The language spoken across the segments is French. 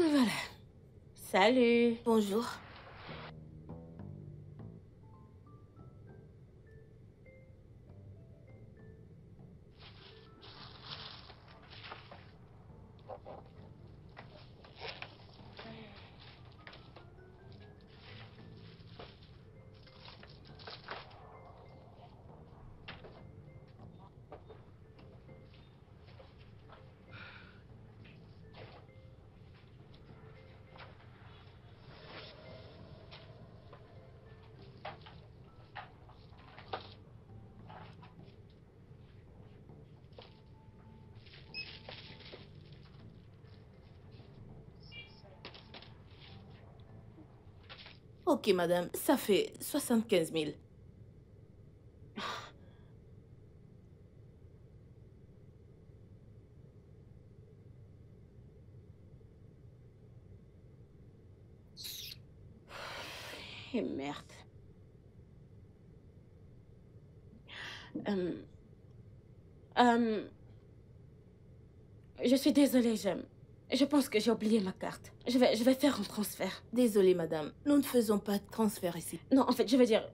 Voilà. Salut. Bonjour. Ok, madame, ça fait 75 000. Et merde. Je suis désolée, je pense que j'ai oublié ma carte. Je vais faire un transfert. Désolée, madame, nous ne faisons pas de transfert ici. Non, en fait, je veux dire,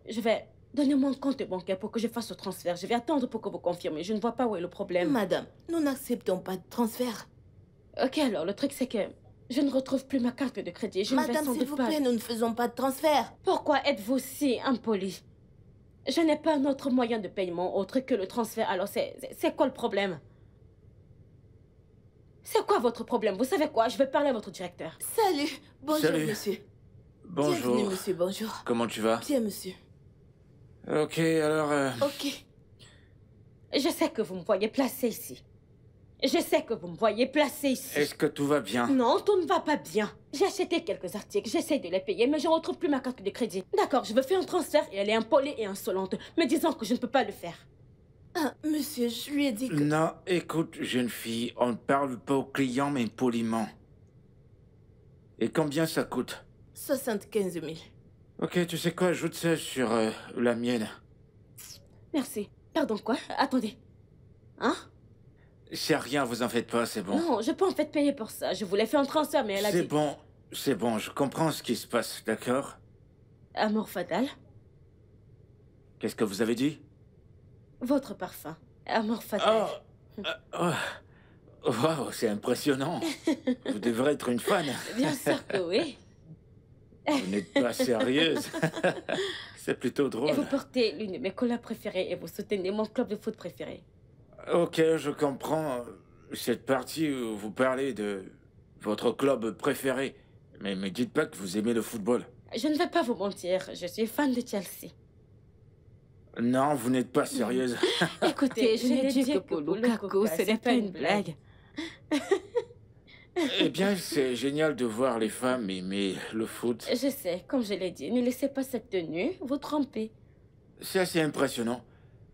donnez-moi un compte bancaire pour que je fasse le transfert. Je vais attendre pour que vous confirmez. Je ne vois pas où est le problème. Madame, nous n'acceptons pas de transfert. Ok, alors, le truc, c'est que je ne retrouve plus ma carte de crédit. Je ne vais Madame, sans s'il doute vous pas... plaît, nous ne faisons pas de transfert. Pourquoi êtes-vous si impoli? Je n'ai pas un autre moyen de paiement autre que le transfert. Alors, c'est quoi le problème? C'est quoi votre problème? Vous savez quoi? Je vais parler à votre directeur. Salut. Bonjour, Salut. monsieur. Bonjour. Bienvenue, monsieur, bonjour. Comment tu vas? Bien, monsieur. Ok, alors... Ok. Je sais que vous me voyez placé ici. Je sais que vous me voyez placé ici. Est-ce que tout va bien? Non, tout ne va pas bien. J'ai acheté quelques articles, j'essaie de les payer, mais je ne retrouve plus ma carte de crédit. D'accord, je veux faire un transfert et elle est impolie et insolente, me disant que je ne peux pas le faire. Ah, monsieur, je lui ai dit que... Non, écoute, jeune fille, on ne parle pas aux clients, mais poliment. Et combien ça coûte? 75 000. Ok, tu sais quoi, ajoute ça sur la mienne. Merci. Pardon, quoi? Attendez. Hein? C'est rien, vous en faites pas, c'est bon. Non, je peux en fait payer pour ça. Je voulais faire un transfert, mais elle a dit... C'est bon, je comprends ce qui se passe, d'accord? Amour fatal. Qu'est-ce que vous avez dit? Votre parfum. Amour fatal. Oh, waouh, c'est impressionnant. Vous devrez être une fan. Bien sûr que oui. Vous n'êtes pas sérieuse. C'est plutôt drôle. Et vous portez l'une de mes couleurs préférées et vous soutenez mon club de foot préféré. Ok, je comprends cette partie où vous parlez de votre club préféré. Mais me dites pas que vous aimez le football. Je ne vais pas vous mentir, je suis fan de Chelsea. Non, vous n'êtes pas sérieuse. Écoutez, je n'ai dit que pour Lukaku, ce n'est pas une blague. Eh bien, c'est génial de voir les femmes aimer le foot. Je sais, comme je l'ai dit, ne laissez pas cette tenue vous tromper. C'est assez impressionnant.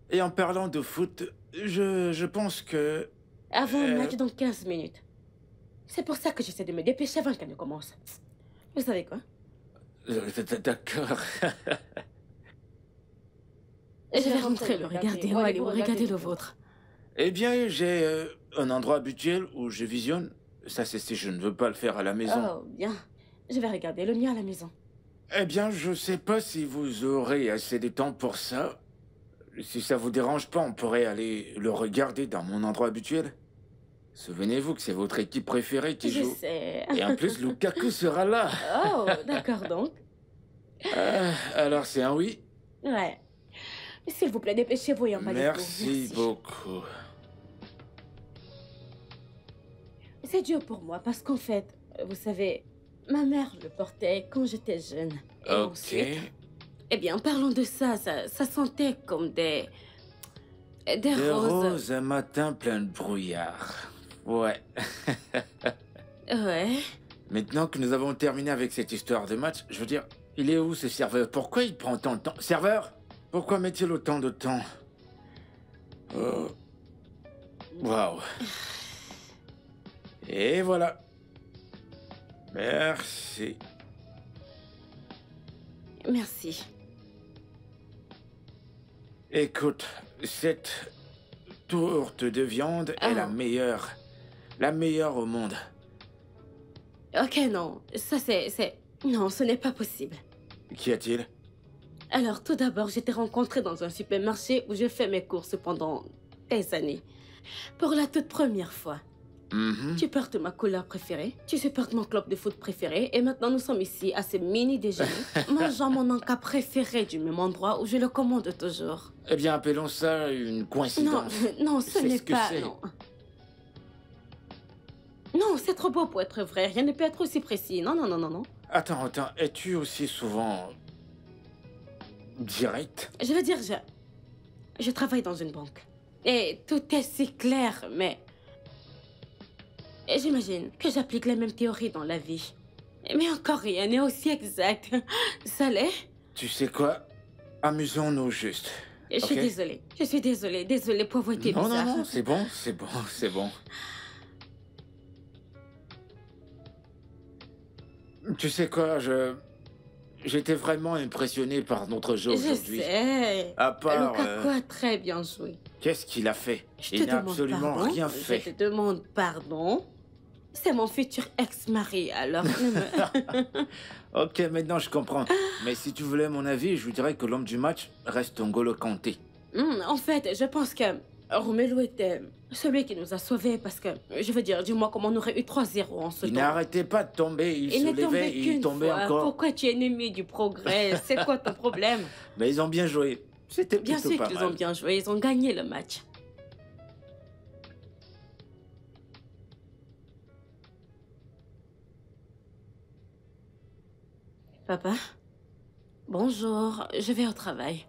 Et en parlant de foot, je pense que... Avant le match dans 15 minutes. C'est pour ça que j'essaie de me dépêcher avant qu'elle ne commence. Vous savez quoi? D'accord. Je vais rentrer le regarder. Allez, vous regardez le vôtre. Eh bien, j'ai un endroit habituel où je visionne. Ça, c'est si je ne veux pas le faire à la maison. Oh, bien. Je vais regarder le mien à la maison. Eh bien, je sais pas si vous aurez assez de temps pour ça. Si ça vous dérange pas, on pourrait aller le regarder dans mon endroit habituel. Souvenez-vous que c'est votre équipe préférée qui joue. Je sais. Et en plus, Lukaku sera là. Oh, d'accord donc. Alors, c'est un oui? Ouais. S'il vous plaît, dépêchez-vous et emballez-vous. Merci beaucoup. C'est dur pour moi parce qu'en fait, vous savez, ma mère le portait quand j'étais jeune. Et Ok. ensuite, eh bien, parlons de ça, ça sentait comme des roses. Un matin plein de brouillard. Ouais. Ouais. Maintenant que nous avons terminé avec cette histoire de match, je veux dire, il est où ce serveur? Pourquoi il prend tant de temps? Serveur? Pourquoi met-il autant de temps? Oh. Waouh. Et voilà. Merci. Merci. Écoute, cette tourte de viande est la meilleure au monde. Ok, non, ça c'est... Non, ce n'est pas possible. Qu'y a-t-il? Alors, tout d'abord, j'étais rencontrée dans un supermarché où j'ai fait mes courses pendant des années. Pour la toute première fois. Mhm. Tu portes ma couleur préférée, tu supportes mon club de foot préféré, et maintenant nous sommes ici à ce mini-déjeuner, mangeant mon encas préféré du même endroit où je le commande toujours. Eh bien, appelons ça une Non, coïncidence. non, ce C'est n'est ce que pas... c'est. Non, non c'est trop beau pour être vrai, rien ne peut être aussi précis. Non, non, non, non, non. Attends, es-tu aussi souvent direct? Je veux dire, je travaille dans une banque. Et tout est si clair, mais... Et j'imagine que j'applique les mêmes théories dans la vie. Mais encore rien n'est aussi exact. Ça l'est? Tu sais quoi? Amusons-nous juste. Je suis Ok? désolée. Je suis désolée pour avoir été Non, bizarre. non, non, c'est bon, c'est bon, c'est bon. Tu sais quoi, j'étais vraiment impressionné par notre jeu Je aujourd'hui. sais. À part, Lukaku a très bien joué. qu'est-ce qu'il a fait? Je Il te n'a demande absolument pardon. rien Je fait. te demande pardon. C'est mon futur ex-mari, alors ne me... Ok, maintenant je comprends. Mais si tu voulais mon avis, je vous dirais que l'homme du match reste N'Golo Kanté. En fait, je pense que Romelu était celui qui nous a sauvés parce que, je veux dire, dis-moi comment on aurait eu 3-0 en ce Il temps. n'arrêtait pas de tomber, il Il se n'est tombé levait, il qu'une tombait fois. encore. Pourquoi tu es ennemi du progrès? C'est quoi ton problème? Mais ils ont bien joué. C'était Bien plutôt sûr pas qu'ils mal. ont bien joué, ils ont gagné le match. Papa? Bonjour, je vais au travail.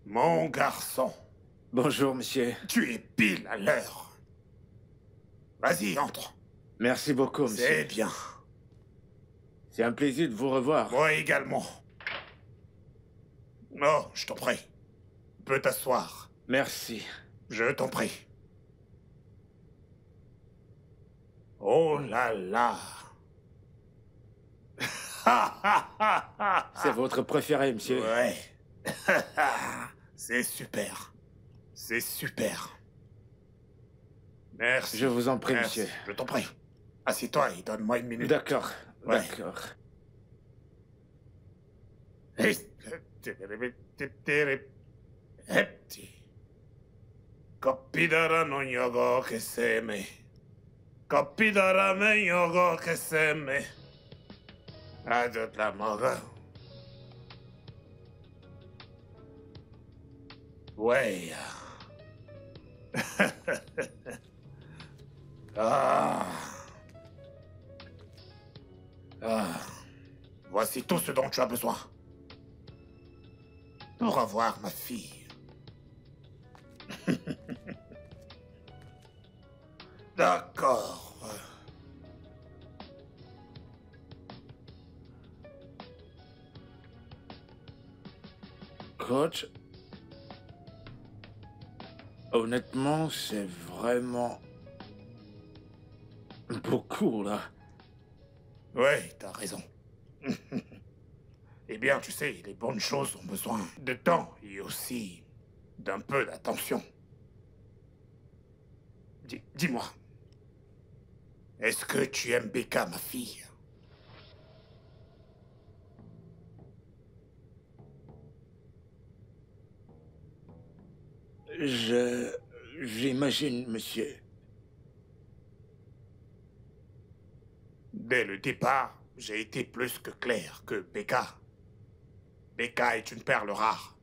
Mon garçon, Bonjour, monsieur. tu es pile à l'heure. Vas-y, entre. Merci beaucoup, monsieur. C'est bien. C'est un plaisir de vous revoir. Moi également. Oh, je t'en prie. Tu peux t'asseoir. Merci. Je t'en prie. Oh là là. C'est votre préféré, monsieur. Ouais. C'est super. C'est super. Merci. Je vous en prie, Merci. monsieur. Je t'en prie. Assieds-toi et donne-moi une minute. D'accord, Ouais. d'accord. Capidara no yogo che seme. Capidara me yogo che seme. Adot la mogo. Ouais. Ah. Ah. Voici tout ce dont tu as besoin. Pour avoir ma fille. D'accord. Coach, honnêtement, c'est vraiment beaucoup, là. Ouais, t'as raison. Eh bien, tu sais, les bonnes choses ont besoin de temps et aussi d'un peu d'attention. Dis-moi, est-ce que tu aimes Becca, ma fille? J'imagine, monsieur. Dès le départ, j'ai été plus que clair que Becca. Becca est une perle rare.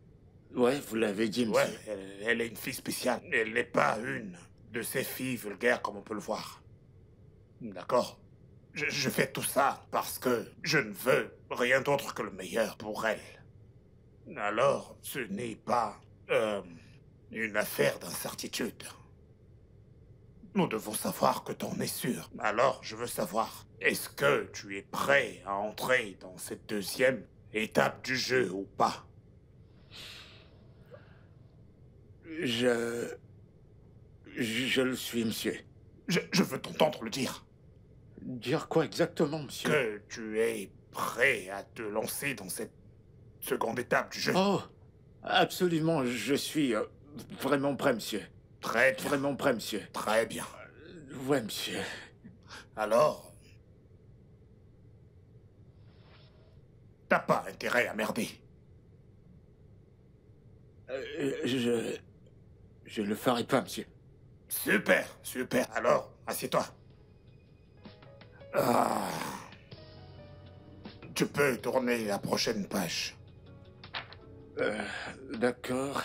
Ouais, vous l'avez dit, Ouais, monsieur. elle est une fille spéciale. Elle n'est pas une de ces filles vulgaires comme on peut le voir. D'accord? Je fais tout ça parce que je ne veux rien d'autre que le meilleur pour elle. Alors, ce n'est pas une affaire d'incertitude. Nous devons savoir que t'en es sûr. Alors, je veux savoir, est-ce que tu es prêt à entrer dans cette deuxième étape du jeu ou pas? Je le suis, monsieur. Je veux t'entendre le dire. Dire quoi exactement, monsieur? Que tu es prêt à te lancer dans cette seconde étape du jeu. Oh, absolument, je suis vraiment prêt, monsieur. Très bien. Vraiment prêt, monsieur. Très bien. Ouais, monsieur. Alors, t'as pas intérêt à merder. Je le ferai pas, monsieur. Super, super. Alors, assieds-toi. Ah. Tu peux tourner la prochaine page. D'accord.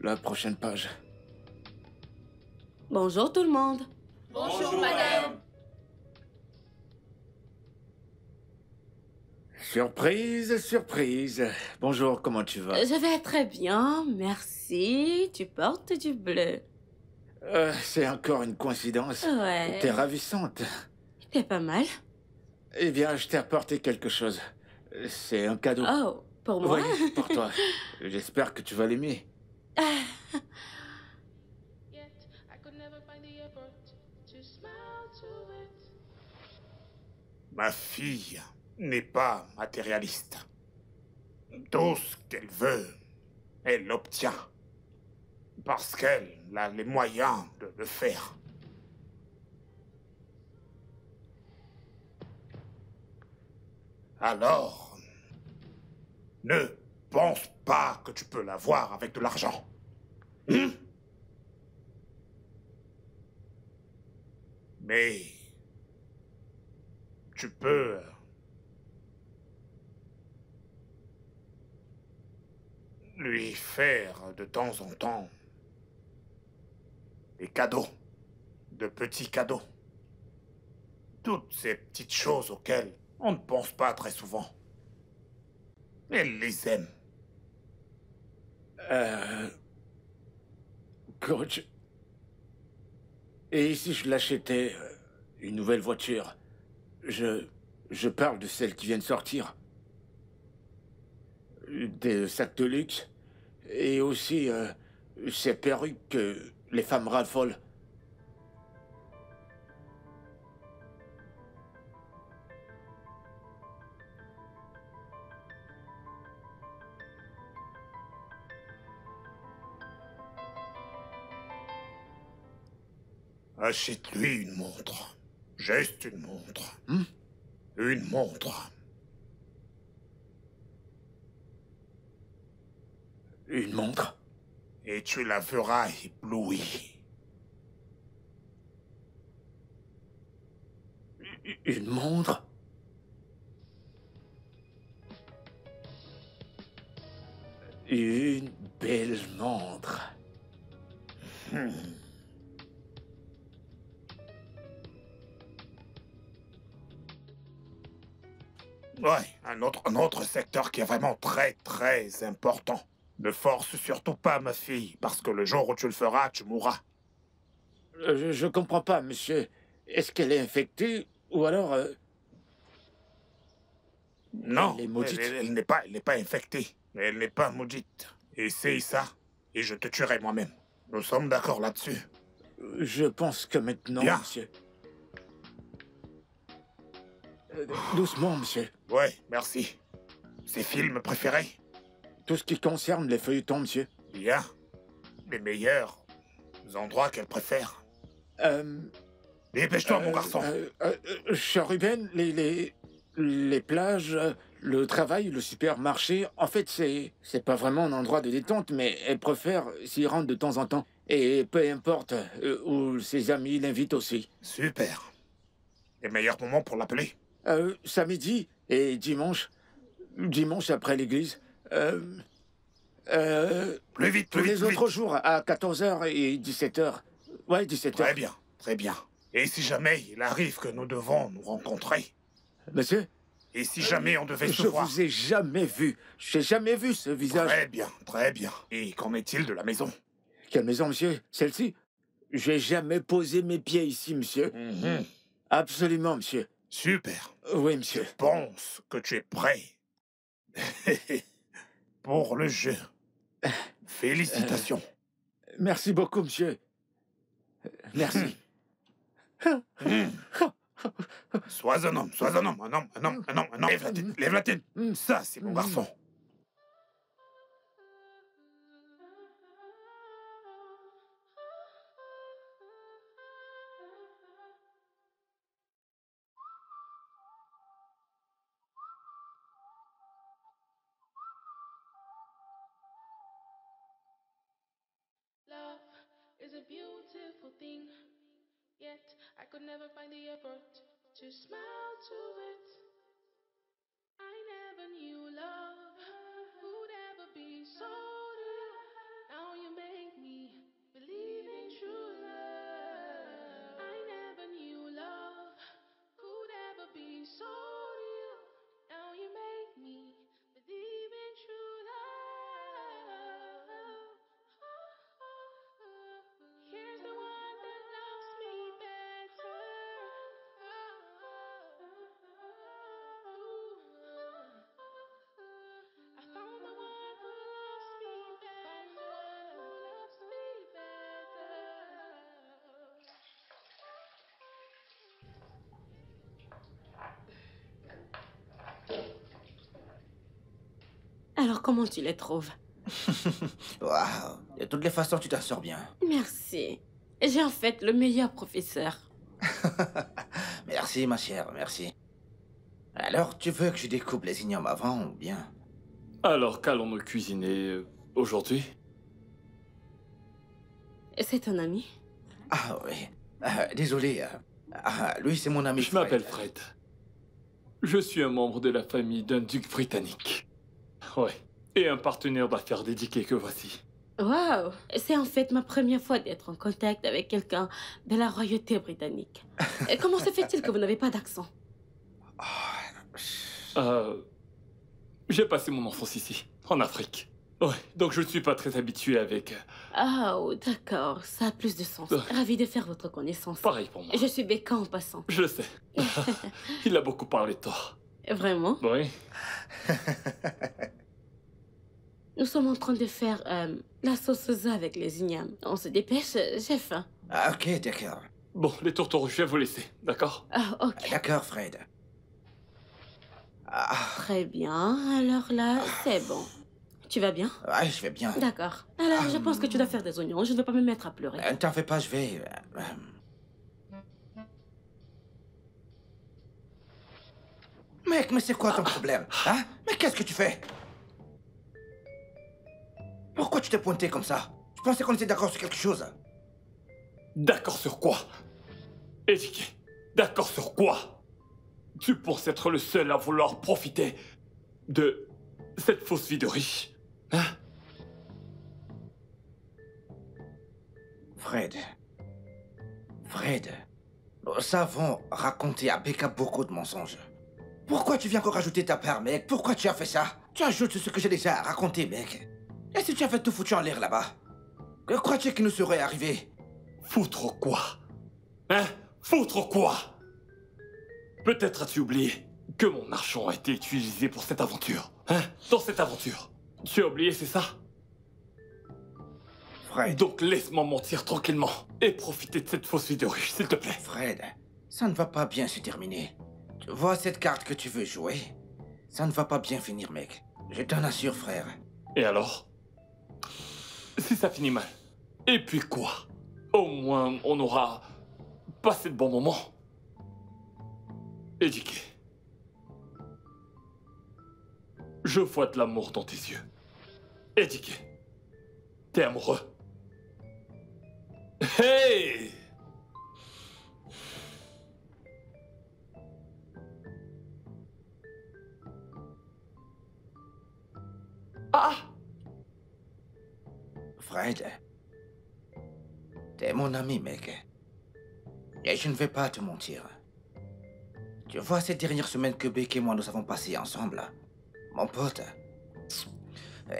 La prochaine page. Bonjour tout le monde. Bonjour, madame. Surprise, surprise. Bonjour, comment tu vas? Je vais très bien, merci. Tu portes du bleu. C'est encore une coïncidence. Ouais. T'es ravissante. T'es pas mal. Eh bien, je t'ai apporté quelque chose. C'est un cadeau. Oh, pour moi? Oui, pour toi. J'espère que tu vas l'aimer. Ma fille n'est pas matérialiste. Tout ce qu'elle veut, elle l'obtient. Parce qu'elle a les moyens de le faire. Alors, ne pense pas que tu peux l'avoir avec de l'argent. Mais tu peux lui faire de temps en temps des cadeaux, de petits cadeaux. Toutes ces petites choses auxquelles on ne pense pas très souvent. Elle les aime. Coach. Et si je l'achetais une nouvelle voiture? Je parle de celles qui viennent sortir. Des sacs de luxe. Et aussi ces perruques que les femmes raffolent. Achète-lui une montre. Juste une montre. Hmm? Une montre. Une montre? Et tu la verras éblouie. Une montre? Une belle montre. Ouais, un autre secteur qui est vraiment très, très important. Ne force surtout pas, ma fille, parce que le jour où tu le feras, tu mourras. Je comprends pas, monsieur. Est-ce qu'elle est infectée ou alors... Non, Elle est maudite. elle n'est pas infectée. Elle n'est pas maudite. Essaye ça, et je te tuerai moi-même. Nous sommes d'accord là-dessus. Je pense que maintenant, Bien. monsieur... Doucement, monsieur. Ouais, merci. Ses films préférés? Tout ce qui concerne les feuilletons, monsieur. Bien. Les meilleurs endroits qu'elle préfère. Dépêche-toi, mon garçon. Cher Ruben, les plages, le travail, le supermarché, en fait, c'est pas vraiment un endroit de détente, mais elle préfère s'y rendre de temps en temps. Et peu importe où ses amis l'invitent aussi. Super. Les meilleurs moments pour l'appeler? Samedi et dimanche. Dimanche après l'église. Plus vite, Tous plus les vite, plus autres vite. jours à 14h et 17h. Ouais, 17h. Très bien, très bien. Et si jamais il arrive que nous devons nous rencontrer? Monsieur? Et si jamais on devait se Je voir? vous ai jamais vu. J'ai jamais vu ce visage. Très bien, très bien. Et qu'en est-il de la maison? Quelle maison, monsieur? Celle-ci? J'ai jamais posé mes pieds ici, monsieur. Absolument, monsieur. Super. Oui, monsieur. Je pense que tu es prêt pour le jeu. Félicitations. Merci beaucoup, monsieur. Merci. Sois un homme, sois un homme, un homme, un homme, un homme, un homme. Lève la tête, lève la tête. Ça, c'est mon garçon. Love is a beautiful thing, yet I could never find the effort to smile to it. I never knew love would ever be so real. Now you make me believe in true love. I never knew love could ever be so real. Now you make me believe in true love. Here's the one that loves me better. I found the one who loves me better. Loves me better. Alors, comment tu les trouves? Waouh, de toutes les façons, tu t'en sors bien. Merci. J'ai en fait le meilleur professeur. Merci, ma chère, merci. Alors, tu veux que je découpe les ignomes avant ou bien? Alors, qu'allons-nous cuisiner aujourd'hui? C'est ton ami? Ah oui, désolé. Lui, c'est mon ami. Je m'appelle Fred. Je suis un membre de la famille d'un duc britannique. Ouais. Et un partenaire d'affaires dédié que voici. Waouh! C'est en fait ma première fois d'être en contact avec quelqu'un de la royauté britannique. Et comment se fait-il que vous n'avez pas d'accent? J'ai passé mon enfance ici, en Afrique. Ouais, donc je ne suis pas très habitué avec... Ah, oh, d'accord, ça a plus de sens. Ravi de faire votre connaissance. Pareil pour moi. Je suis Becca en passant. Je le sais. Il a beaucoup parlé de toi. Vraiment? Oui. Nous sommes en train de faire la sauce soja avec les ignames. On se dépêche, j'ai faim. Ah, ok, d'accord. Bon, les tourtereaux, je vais vous laisser, d'accord? Ah, ok. D'accord, Fred. Très bien, alors là, c'est bon. Tu vas bien? Ouais, je vais bien. D'accord. Alors, je pense que tu dois faire des oignons. Je ne vais pas me mettre à pleurer. Ne t'en fais pas, je vais... Mec, mais c'est quoi ton problème? Hein? Mais qu'est-ce que tu fais? Pourquoi tu t'es pointé comme ça? Je pensais qu'on était d'accord sur quelque chose. D'accord sur quoi? Étiqué, d'accord sur quoi? Tu penses être le seul à vouloir profiter de cette fausse vie de riche? Hein? Fred. Nous savons raconter à Becca beaucoup de mensonges. Pourquoi tu viens encore rajouter ta part, mec? Pourquoi tu as fait ça? Tu ajoutes ce que j'ai déjà raconté, mec. Et si tu avais tout foutu en l'air là-bas? Que crois-tu qu'il nous serait arrivé? Foutre quoi? Hein? Foutre quoi? Peut-être as-tu oublié que mon argent a été utilisé pour cette aventure. Hein? Dans cette aventure. Tu as oublié, c'est ça? Fred. Donc laisse-moi mentir tranquillement et profiter de cette fausse vie de riche, s'il te plaît. Fred, ça ne va pas bien se terminer. Vois cette carte que tu veux jouer. Ça ne va pas bien finir, mec. Je t'en assure, frère. Et alors? Si ça finit mal, et puis quoi? Au moins, on aura passé de bons moments. Édiqué. Je vois de l'amour dans tes yeux. Édiqué. T'es amoureux. Hey! Ah! Fred, t'es mon ami, mec. Et je ne vais pas te mentir. Tu vois cette dernière semaine que Beck et moi nous avons passé ensemble, mon pote.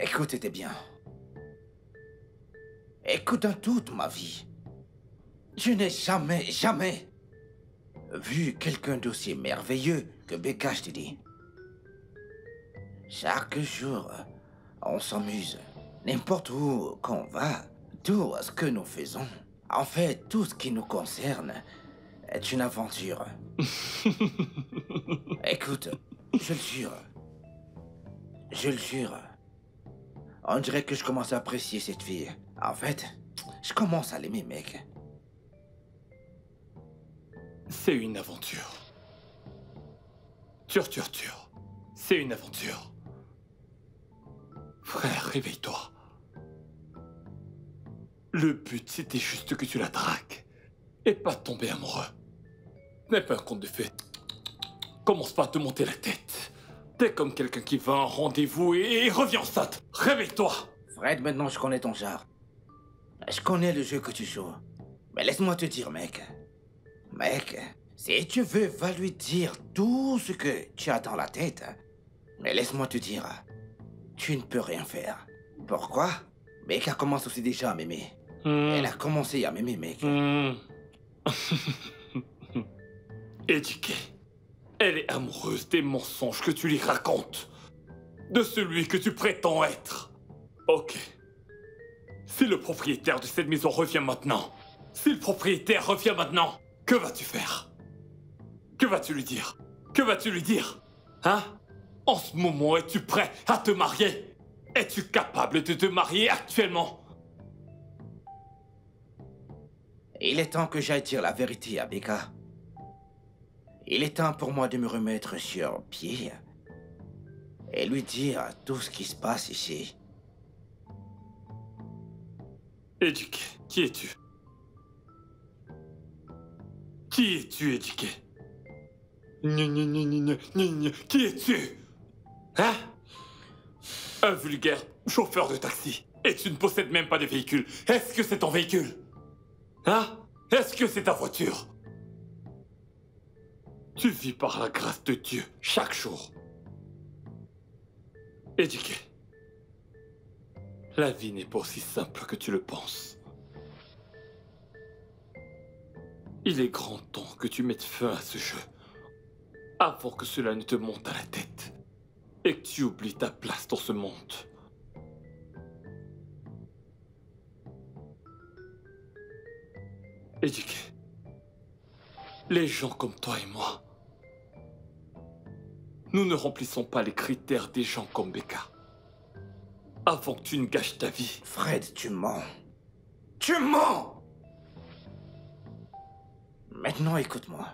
Écoute, t'es bien. Écoute, dans toute ma vie, je n'ai jamais vu quelqu'un d'aussi merveilleux que Becca, je te dis. Chaque jour, on s'amuse. N'importe où qu'on va, tout ce que nous faisons, en fait, tout ce qui nous concerne, est une aventure. Écoute, je le jure. On dirait que je commence à apprécier cette fille. En fait, je commence à l'aimer, mec. C'est une aventure. Tur. C'est une aventure. Frère, réveille-toi. Le but, c'était juste que tu la dragues. Et pas tomber amoureux. Ce n'est pas un conte de fées. Commence pas à te monter la tête. T'es comme quelqu'un qui va à un rendez-vous et revient en stade. Réveille-toi. Fred, maintenant je connais ton genre. Je connais le jeu que tu joues. Mais laisse-moi te dire, mec. Mec, si tu veux, va lui dire tout ce que tu as dans la tête. Mais laisse-moi te dire, tu ne peux rien faire. Pourquoi? Becca commence aussi déjà à m'aimer. Elle a commencé à m'aimer, mec. Édiqué. Elle est amoureuse des mensonges que tu lui racontes. De celui que tu prétends être. Ok. Si le propriétaire de cette maison revient maintenant, que vas-tu faire? Que vas-tu lui dire? Hein? En ce moment, es-tu prêt à te marier? Es-tu capable de te marier actuellement? Il est temps que j'aille dire la vérité à Becca. Il est temps pour moi de me remettre sur pied et lui dire tout ce qui se passe ici. Édiqué, qui es-tu? Qui es-tu, Édiqué? Qui es-tu? Hein? Un vulgaire chauffeur de taxi. Et tu ne possèdes même pas de véhicule. Est-ce que c'est ton véhicule? Hein? Est-ce que c'est ta voiture? Tu vis par la grâce de Dieu chaque jour. Édiqué. La vie n'est pas aussi simple que tu le penses. Il est grand temps que tu mettes fin à ce jeu. Avant que cela ne te monte à la tête. Et que tu oublies ta place dans ce monde. Édiqué. Les gens comme toi et moi, nous ne remplissons pas les critères des gens comme Becca. Avant que tu ne gâches ta vie. Fred, tu mens. Tu mens! Maintenant, écoute-moi.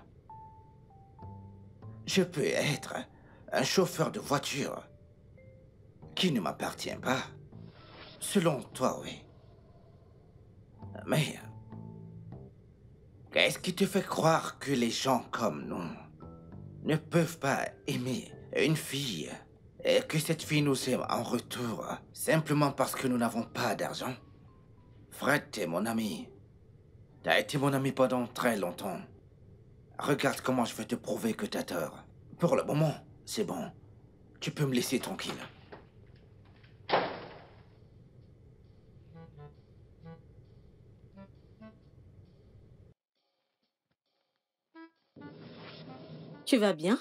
Je peux être un chauffeur de voiture qui ne m'appartient pas. Selon toi, oui. Mais qu'est-ce qui te fait croire que les gens comme nous ne peuvent pas aimer une fille et que cette fille nous aime en retour simplement parce que nous n'avons pas d'argent? Fred, t'es mon ami. T'as été mon ami pendant très longtemps. Regarde comment je vais te prouver que t'as tort. Pour le moment, c'est bon. Tu peux me laisser tranquille. Tu vas bien?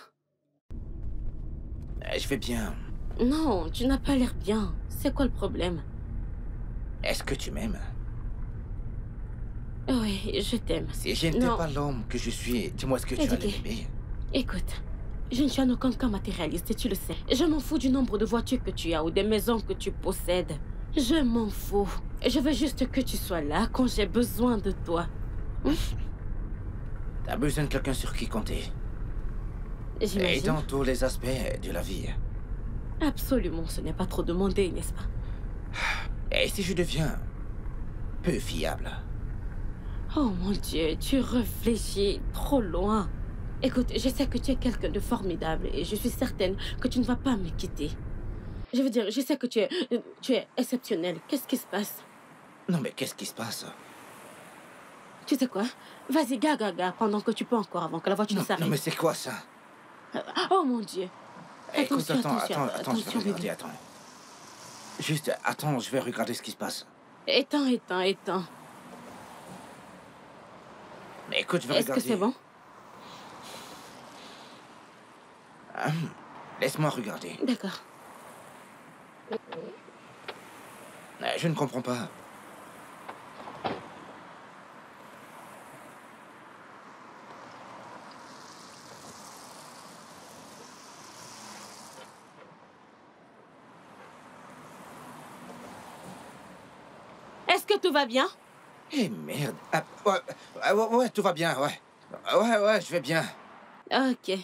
Je vais bien. Non, tu n'as pas l'air bien. C'est quoi le problème? Est-ce que tu m'aimes? Oui, je t'aime. Si je n'étais Non. pas l'homme que je suis, dis-moi ce que tu allais Édiqué. m'aimer. Écoute, Je ne suis en aucun cas matérialiste et tu le sais. Je m'en fous du nombre de voitures que tu as ou des maisons que tu possèdes. Je m'en fous. Je veux juste que tu sois là quand j'ai besoin de toi. T'as besoin de quelqu'un sur qui compter. Et J'imagine. dans tous les aspects de la vie. Absolument, ce n'est pas trop demandé, n'est-ce pas? Et si je deviens peu fiable? Oh mon Dieu, tu réfléchis trop loin. Écoute, je sais que tu es quelqu'un de formidable et je suis certaine que tu ne vas pas me quitter. Je veux dire, je sais que tu es exceptionnel. Qu'est-ce qui se passe? Non mais qu'est-ce qui se passe? Tu sais quoi? Vas-y, gaga, pendant que tu peux encore, avant que la voiture ne Non, s'arrête. non mais c'est quoi ça? Oh mon Dieu. Écoute, Attention, attends, attention, je vais regarder, bébé. attends. Juste, attends, je vais regarder ce qui se passe. Éteins. Mais écoute, je vais Est-ce que regarder. c'est bon? Laisse-moi regarder. D'accord. Je ne comprends pas. Est-ce que tout va bien? Eh merde. Ah, ouais, tout va bien, ouais. Ouais, je vais bien. Ok.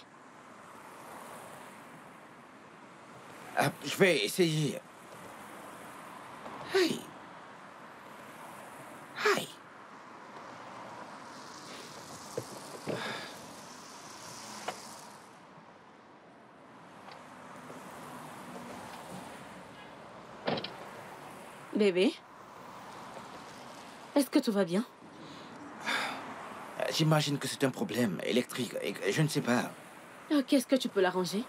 Ah, je vais essayer. Hey. Hi. Bébé? Est-ce que tout va bien? J'imagine que c'est un problème électrique et je ne sais pas. Ok, est-ce que tu peux l'arranger?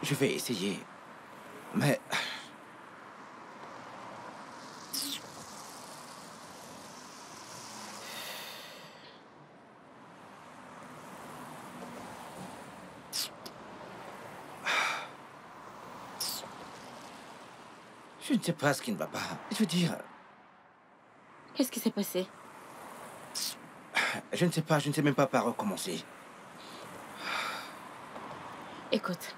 Je vais essayer. Mais... Je ne sais pas ce qui ne va pas. Je veux dire, Qu'est-ce qui s'est passé? je ne sais pas, je ne sais même pas par où commencer. Écoute,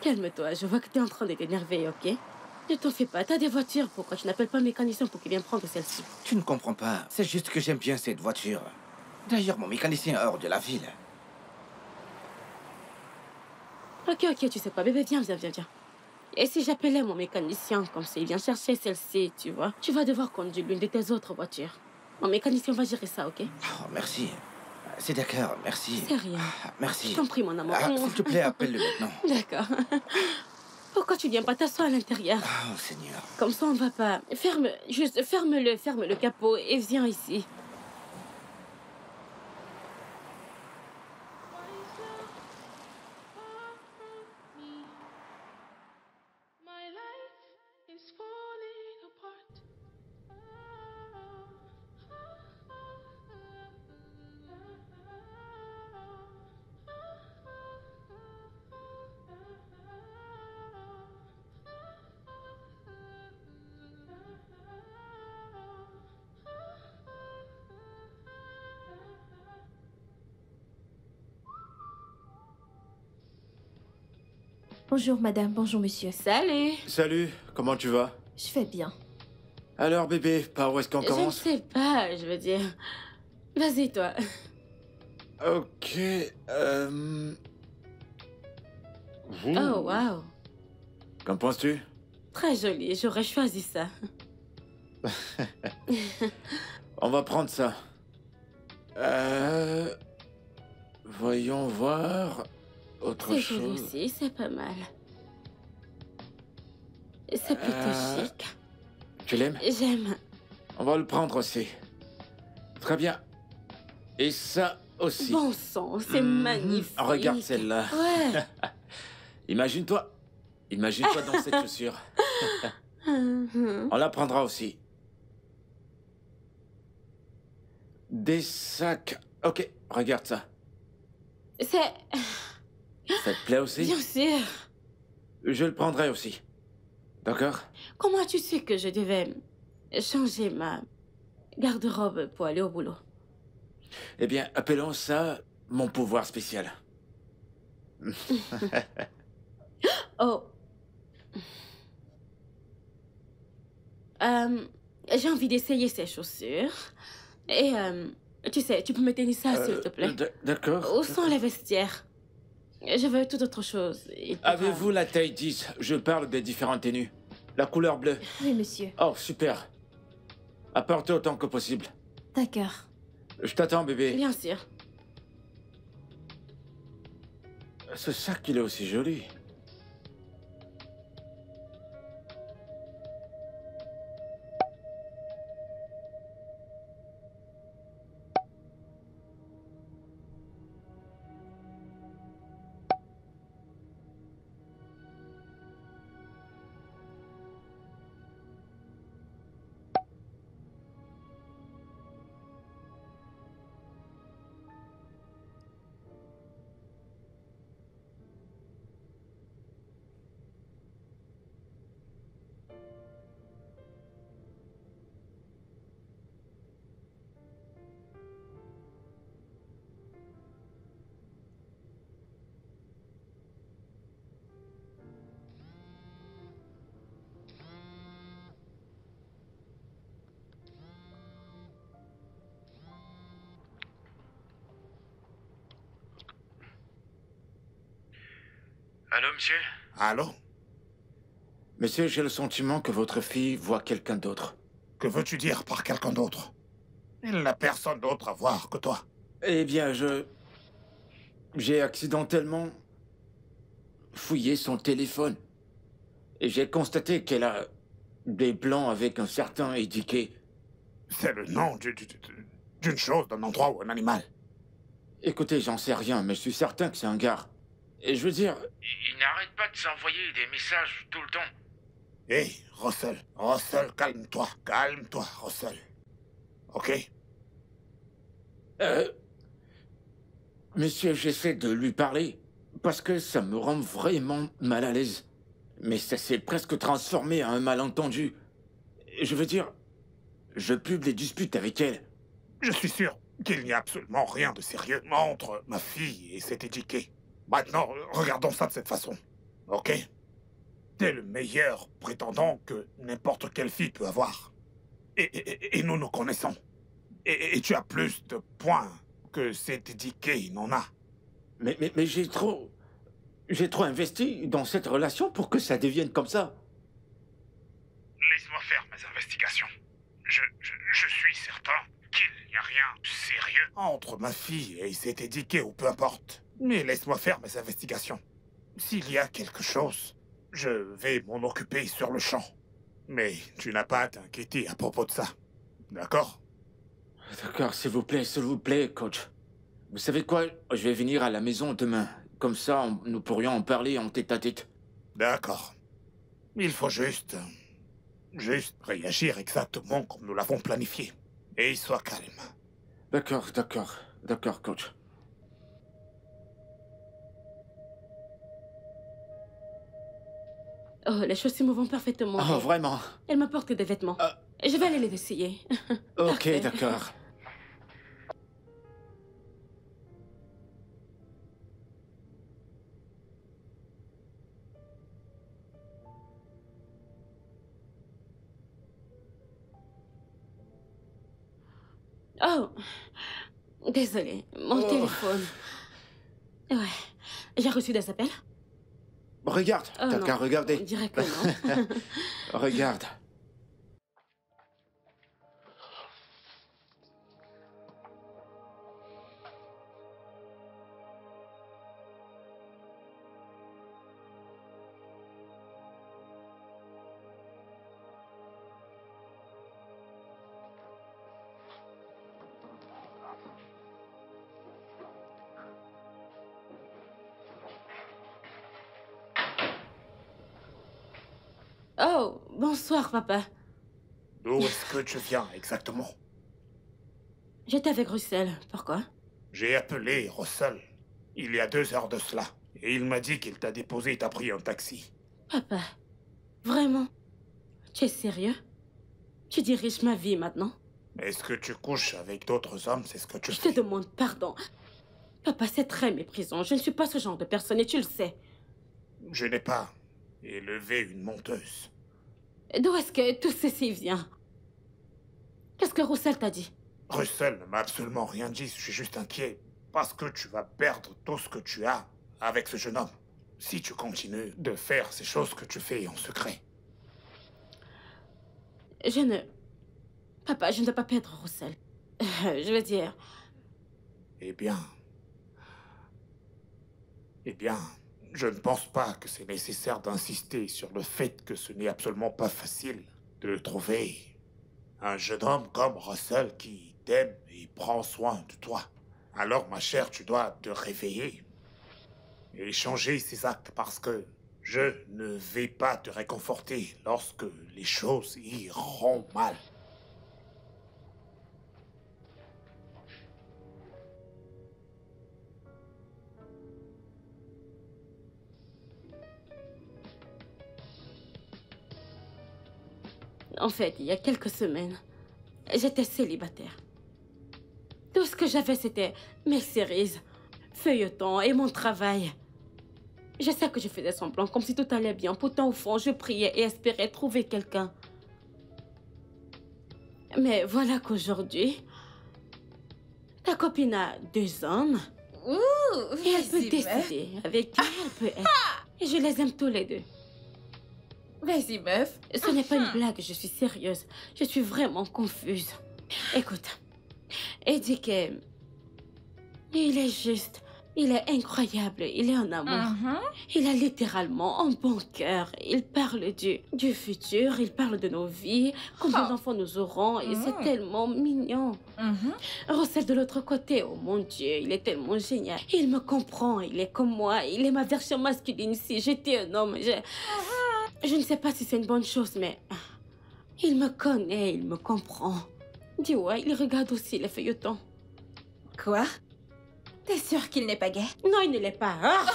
calme-toi, je vois que tu es en train de t'énerver, ok? Ne t'en fais pas, t'as des voitures, pourquoi tu n'appelles pas un mécanicien pour qu'il vienne prendre celle-ci? Tu ne comprends pas. C'est juste que j'aime bien cette voiture. D'ailleurs, mon mécanicien est hors de la ville. Ok, tu sais quoi, bébé, viens. Et si j'appelais mon mécanicien comme ça, il vient chercher celle-ci, tu vois? Tu vas devoir conduire l'une de tes autres voitures. Mon mécanicien va gérer ça, ok? Oh, merci. C'est d'accord, merci. C'est rien. Merci. Je t'en prie, mon amour. S'il te plaît, appelle-le maintenant. D'accord. Pourquoi tu viens pas t'asseoir à l'intérieur? Oh, Seigneur. Comme ça, on va pas... Ferme le capot et viens ici. Why so far from me? My life is falling apart. Bonjour madame, bonjour monsieur. Salut. Salut, comment tu vas? Je vais bien. Alors bébé, par où est-ce qu'on Je ne commence? sais pas, je veux dire... Vas-y, toi. Ok, Oh, waouh. Qu'en penses-tu? Très joli, j'aurais choisi ça. On va prendre ça. Voyons voir... Autre C'est joli chose. aussi, c'est pas mal. C'est plutôt chic. Tu l'aimes? J'aime. On va le prendre aussi. Très bien. Et ça aussi. Bon sang, c'est Mhm. magnifique. Regarde celle-là. Ouais. Imagine-toi dans cette chaussure. Mhm. On la prendra aussi. Des sacs. Ok, regarde ça. C'est... Ça te plaît aussi? Bien sûr. Je le prendrai aussi. D'accord? Comment as-tu su que je devais changer ma garde-robe pour aller au boulot? Eh bien, appelons ça mon pouvoir spécial. Oh. J'ai envie d'essayer ces chaussures. Et, tu sais, tu peux me tenir ça, s'il te plaît. D'accord. Où sont les vestiaires? Je veux toute autre chose. Avez-vous la taille 10? Je parle des différentes tenues. La couleur bleue. Oui, monsieur. Oh, super. Apportez autant que possible. D'accord. Je t'attends, bébé. Bien sûr. Ce sac, il est aussi joli. Allô, monsieur? Allô? Monsieur, j'ai le sentiment que votre fille voit quelqu'un d'autre. Que veux-tu dire par quelqu'un d'autre? Il n'a personne d'autre à voir que toi. Eh bien, j'ai accidentellement fouillé son téléphone. Et j'ai constaté qu'elle a des plans avec un certain Eddie. C'est le nom d'une chose, d'un endroit ou un animal. Écoutez, j'en sais rien, mais je suis certain que c'est un gars. Et je veux dire... Il n'arrête pas de s'envoyer des messages tout le temps. Hé, Russell. Russell, calme-toi. Calme-toi, Russell. Ok? Monsieur, j'essaie de lui parler parce que ça me rend vraiment mal à l'aise. Mais ça s'est presque transformé en un malentendu. Je veux dire, je pub les disputes avec elle. Je suis sûr qu'il n'y a absolument rien de sérieux entre ma fille et cet étiquet. Maintenant, regardons ça de cette façon. Ok? T'es le meilleur prétendant que n'importe quelle fille peut avoir. Et nous nous connaissons. Et tu as plus de points que cet étiquet n'en a. Mais j'ai trop investi dans cette relation pour que ça devienne comme ça. Laisse-moi faire mes investigations. Je suis certain qu'il n'y a rien de sérieux entre ma fille et cet étiquet ou peu importe. Mais laisse-moi faire mes investigations. S'il y a quelque chose, je vais m'en occuper sur le champ. Mais tu n'as pas à t'inquiéter à propos de ça. D'accord? D'accord, s'il vous plaît, coach. Vous savez quoi? Je vais venir à la maison demain. Comme ça, nous pourrions en parler en tête-à-tête. D'accord. Il faut juste réagir exactement comme nous l'avons planifié. Et sois calme. D'accord, coach. Oh, les chaussures me vont parfaitement. Oh, vraiment? Elle m'apporte des vêtements. Je vais aller les essayer. Ok, Parfait. d'accord. Oh, désolée, mon téléphone. Ouais, j'ai reçu des appels. Regarde, Oh t'as non, qu'à regarder. on dirait que non. Regarde. Oh, bonsoir, papa. D'où est-ce que tu viens exactement? J'étais avec Russell. Pourquoi? J'ai appelé Russell il y a 2 heures de cela. Et il m'a dit qu'il t'a déposé et t'a pris un taxi. Papa, vraiment? Tu es sérieux? Tu diriges ma vie maintenant? Est-ce que tu couches avec d'autres hommes? C'est ce que tu Je fais. te demande pardon. Papa, c'est très méprisant. Je ne suis pas ce genre de personne et tu le sais. Je n'ai pas élevé une menteuse. D'où est-ce que tout ceci vient? Qu'est-ce que Roussel t'a dit? Russell ne m'a absolument rien dit. Je suis juste inquiet parce que tu vas perdre tout ce que tu as avec ce jeune homme. Si tu continues de faire ces choses que tu fais en secret. Je ne... Papa, je ne dois pas perdre Roussel. Je veux dire... Eh bien, je ne pense pas que c'est nécessaire d'insister sur le fait que ce n'est absolument pas facile de trouver un jeune homme comme Russell qui t'aime et prend soin de toi. Alors, ma chère, tu dois te réveiller et changer ses actes parce que je ne vais pas te réconforter lorsque les choses iront mal. En fait, il y a quelques semaines, j'étais célibataire. Tout ce que j'avais, c'était mes séries, feuilletons et mon travail. Je sais que je faisais semblant, comme si tout allait bien. Pourtant, au fond, je priais et espérais trouver quelqu'un. Mais voilà qu'aujourd'hui, ta copine a 2 hommes. Ouh, Et elle peut vas-y, meuf. décider avec qui elle peut être. Et je les aime tous les deux. Vas-y, meuf. Ce n'est pas une blague, je suis sérieuse. Je suis vraiment confuse. Écoute, Eddie, il est juste, il est incroyable, il est en amour. Il a littéralement un bon cœur. Il parle du futur, il parle de nos vies, combien d'enfants nous aurons, et c'est tellement mignon. Russell de l'autre côté, oh mon Dieu, il est tellement génial. Il me comprend, il est comme moi, il est ma version masculine. Si j'étais un homme, je ne sais pas si c'est une bonne chose, mais il me connaît, il me comprend. Dis ouais, il regarde aussi les feuilletons. Quoi? T'es sûre qu'il n'est pas gay? Non, il ne l'est pas. Ah!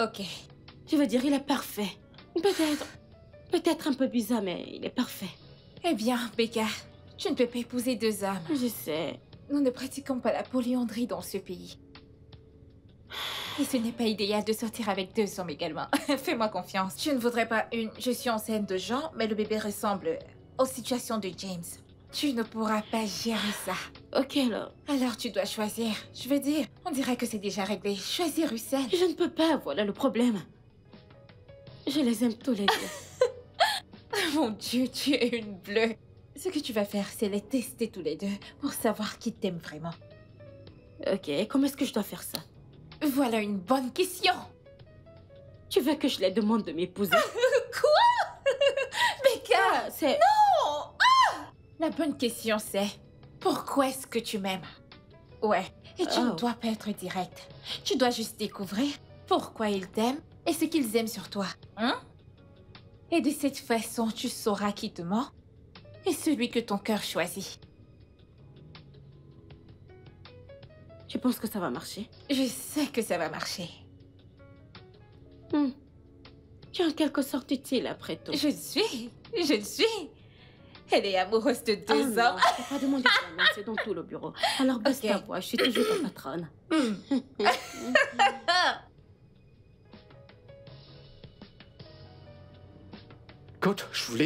Ok. Je veux dire, il est parfait. Peut-être un peu bizarre, mais il est parfait. Eh bien, Becca, tu ne peux pas épouser 2 hommes. Je sais. Nous ne pratiquons pas la polyandrie dans ce pays. Et ce n'est pas idéal de sortir avec 2 hommes également. Fais-moi confiance. Je ne voudrais pas une je suis enceinte de Jean, mais le bébé ressemble aux situations de James. Tu ne pourras pas gérer ça. Ok, alors. Alors tu dois choisir. Je veux dire, on dirait que c'est déjà réglé. Choisis Russell. Je ne peux pas, voilà le problème. Je les aime tous les deux. Mon Dieu, tu es une bleue. Ce que tu vas faire, c'est les tester tous les deux pour savoir qui t'aime vraiment. Ok, comment est-ce que je dois faire ça? Voilà une bonne question. Tu veux que je les demande de m'épouser? Quoi? Becca, c'est... non! Ah! La bonne question c'est, pourquoi est-ce que tu m'aimes? Ouais, et tu ne dois pas être direct. Tu dois juste découvrir pourquoi ils t'aiment et ce qu'ils aiment sur toi. Hein? Et de cette façon, tu sauras qui te ment et celui que ton cœur choisit. Tu penses que ça va marcher? Je sais que ça va marcher. Tu es en quelque sorte utile après tout. Je le suis. Elle est amoureuse de 2 hommes. Non, je peux pas demander ça, non, c'est dans tout le bureau. Alors baisse ta voix, je suis toujours ta patronne. Écoute, je vous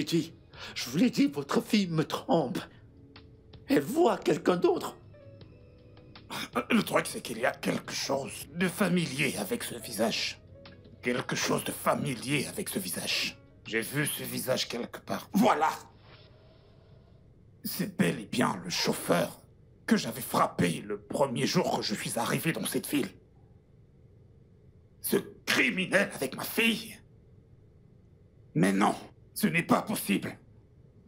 l'ai dit, votre fille me trompe. Elle voit quelqu'un d'autre. Le truc, c'est qu'il y a quelque chose de familier avec ce visage. Quelque chose de familier avec ce visage. J'ai vu ce visage quelque part. Voilà! C'est bel et bien le chauffeur que j'avais frappé le premier jour que je suis arrivé dans cette ville. Ce criminel avec ma fille. Mais non, ce n'est pas possible.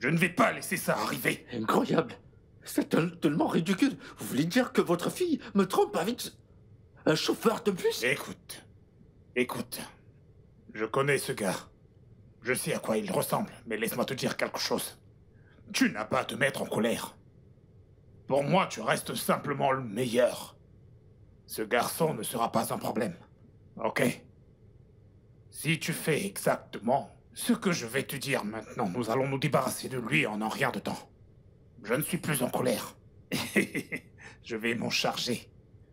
Je ne vais pas laisser ça arriver. Incroyable. C'est tellement ridicule. Vous voulez dire que votre fille me trompe avec un chauffeur de bus? Écoute. Je connais ce gars. Je sais à quoi il ressemble, mais laisse-moi te dire quelque chose. Tu n'as pas à te mettre en colère. Pour moi, tu restes simplement le meilleur. Ce garçon ne sera pas un problème. Ok? Si tu fais exactement ce que je vais te dire maintenant, nous allons nous débarrasser de lui en un rien de temps. Je ne suis plus en colère. Je vais m'en charger.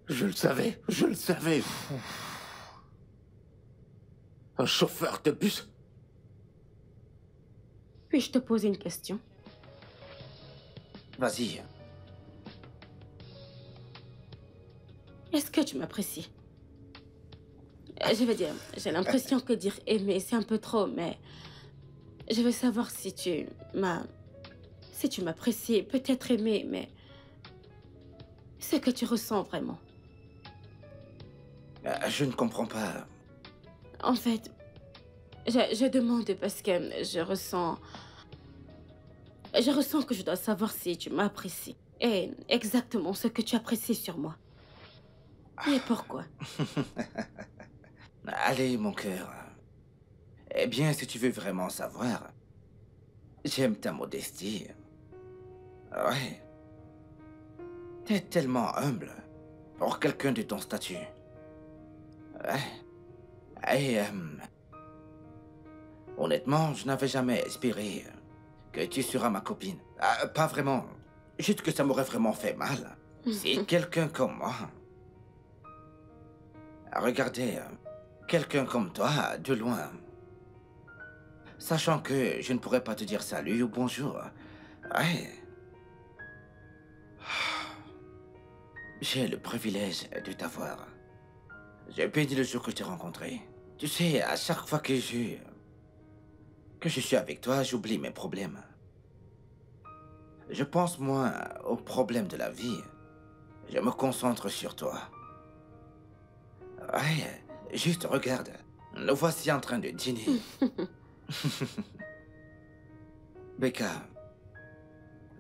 Je le savais, je le savais. Un chauffeur de bus? Puis-je te poser une question? Vas-y. Est-ce que tu m'apprécies? Je veux dire, j'ai l'impression que dire aimer, c'est un peu trop, mais... Je veux savoir si tu m'apprécies, peut-être aimer, mais... Ce que tu ressens vraiment. Je ne comprends pas. En fait, je demande parce que je ressens que je dois savoir si tu m'apprécies. Et exactement ce que tu apprécies sur moi. Et pourquoi? Allez, mon cœur. Eh bien, si tu veux vraiment savoir, j'aime ta modestie. Ouais. T'es tellement humble pour quelqu'un de ton statut. Ouais. Et, honnêtement, je n'avais jamais espéré que tu seras ma copine. Pas vraiment. Juste que ça m'aurait vraiment fait mal. Si quelqu'un comme moi... Regardez, quelqu'un comme toi, de loin. Sachant que je ne pourrais pas te dire salut ou bonjour. Ouais. J'ai le privilège de t'avoir. J'ai béni le jour que je t'ai rencontré. Tu sais, à chaque fois que je suis avec toi, j'oublie mes problèmes. Je pense moins aux problèmes de la vie. Je me concentre sur toi. Ouais, juste regarde. Nous voici en train de dîner. Becca,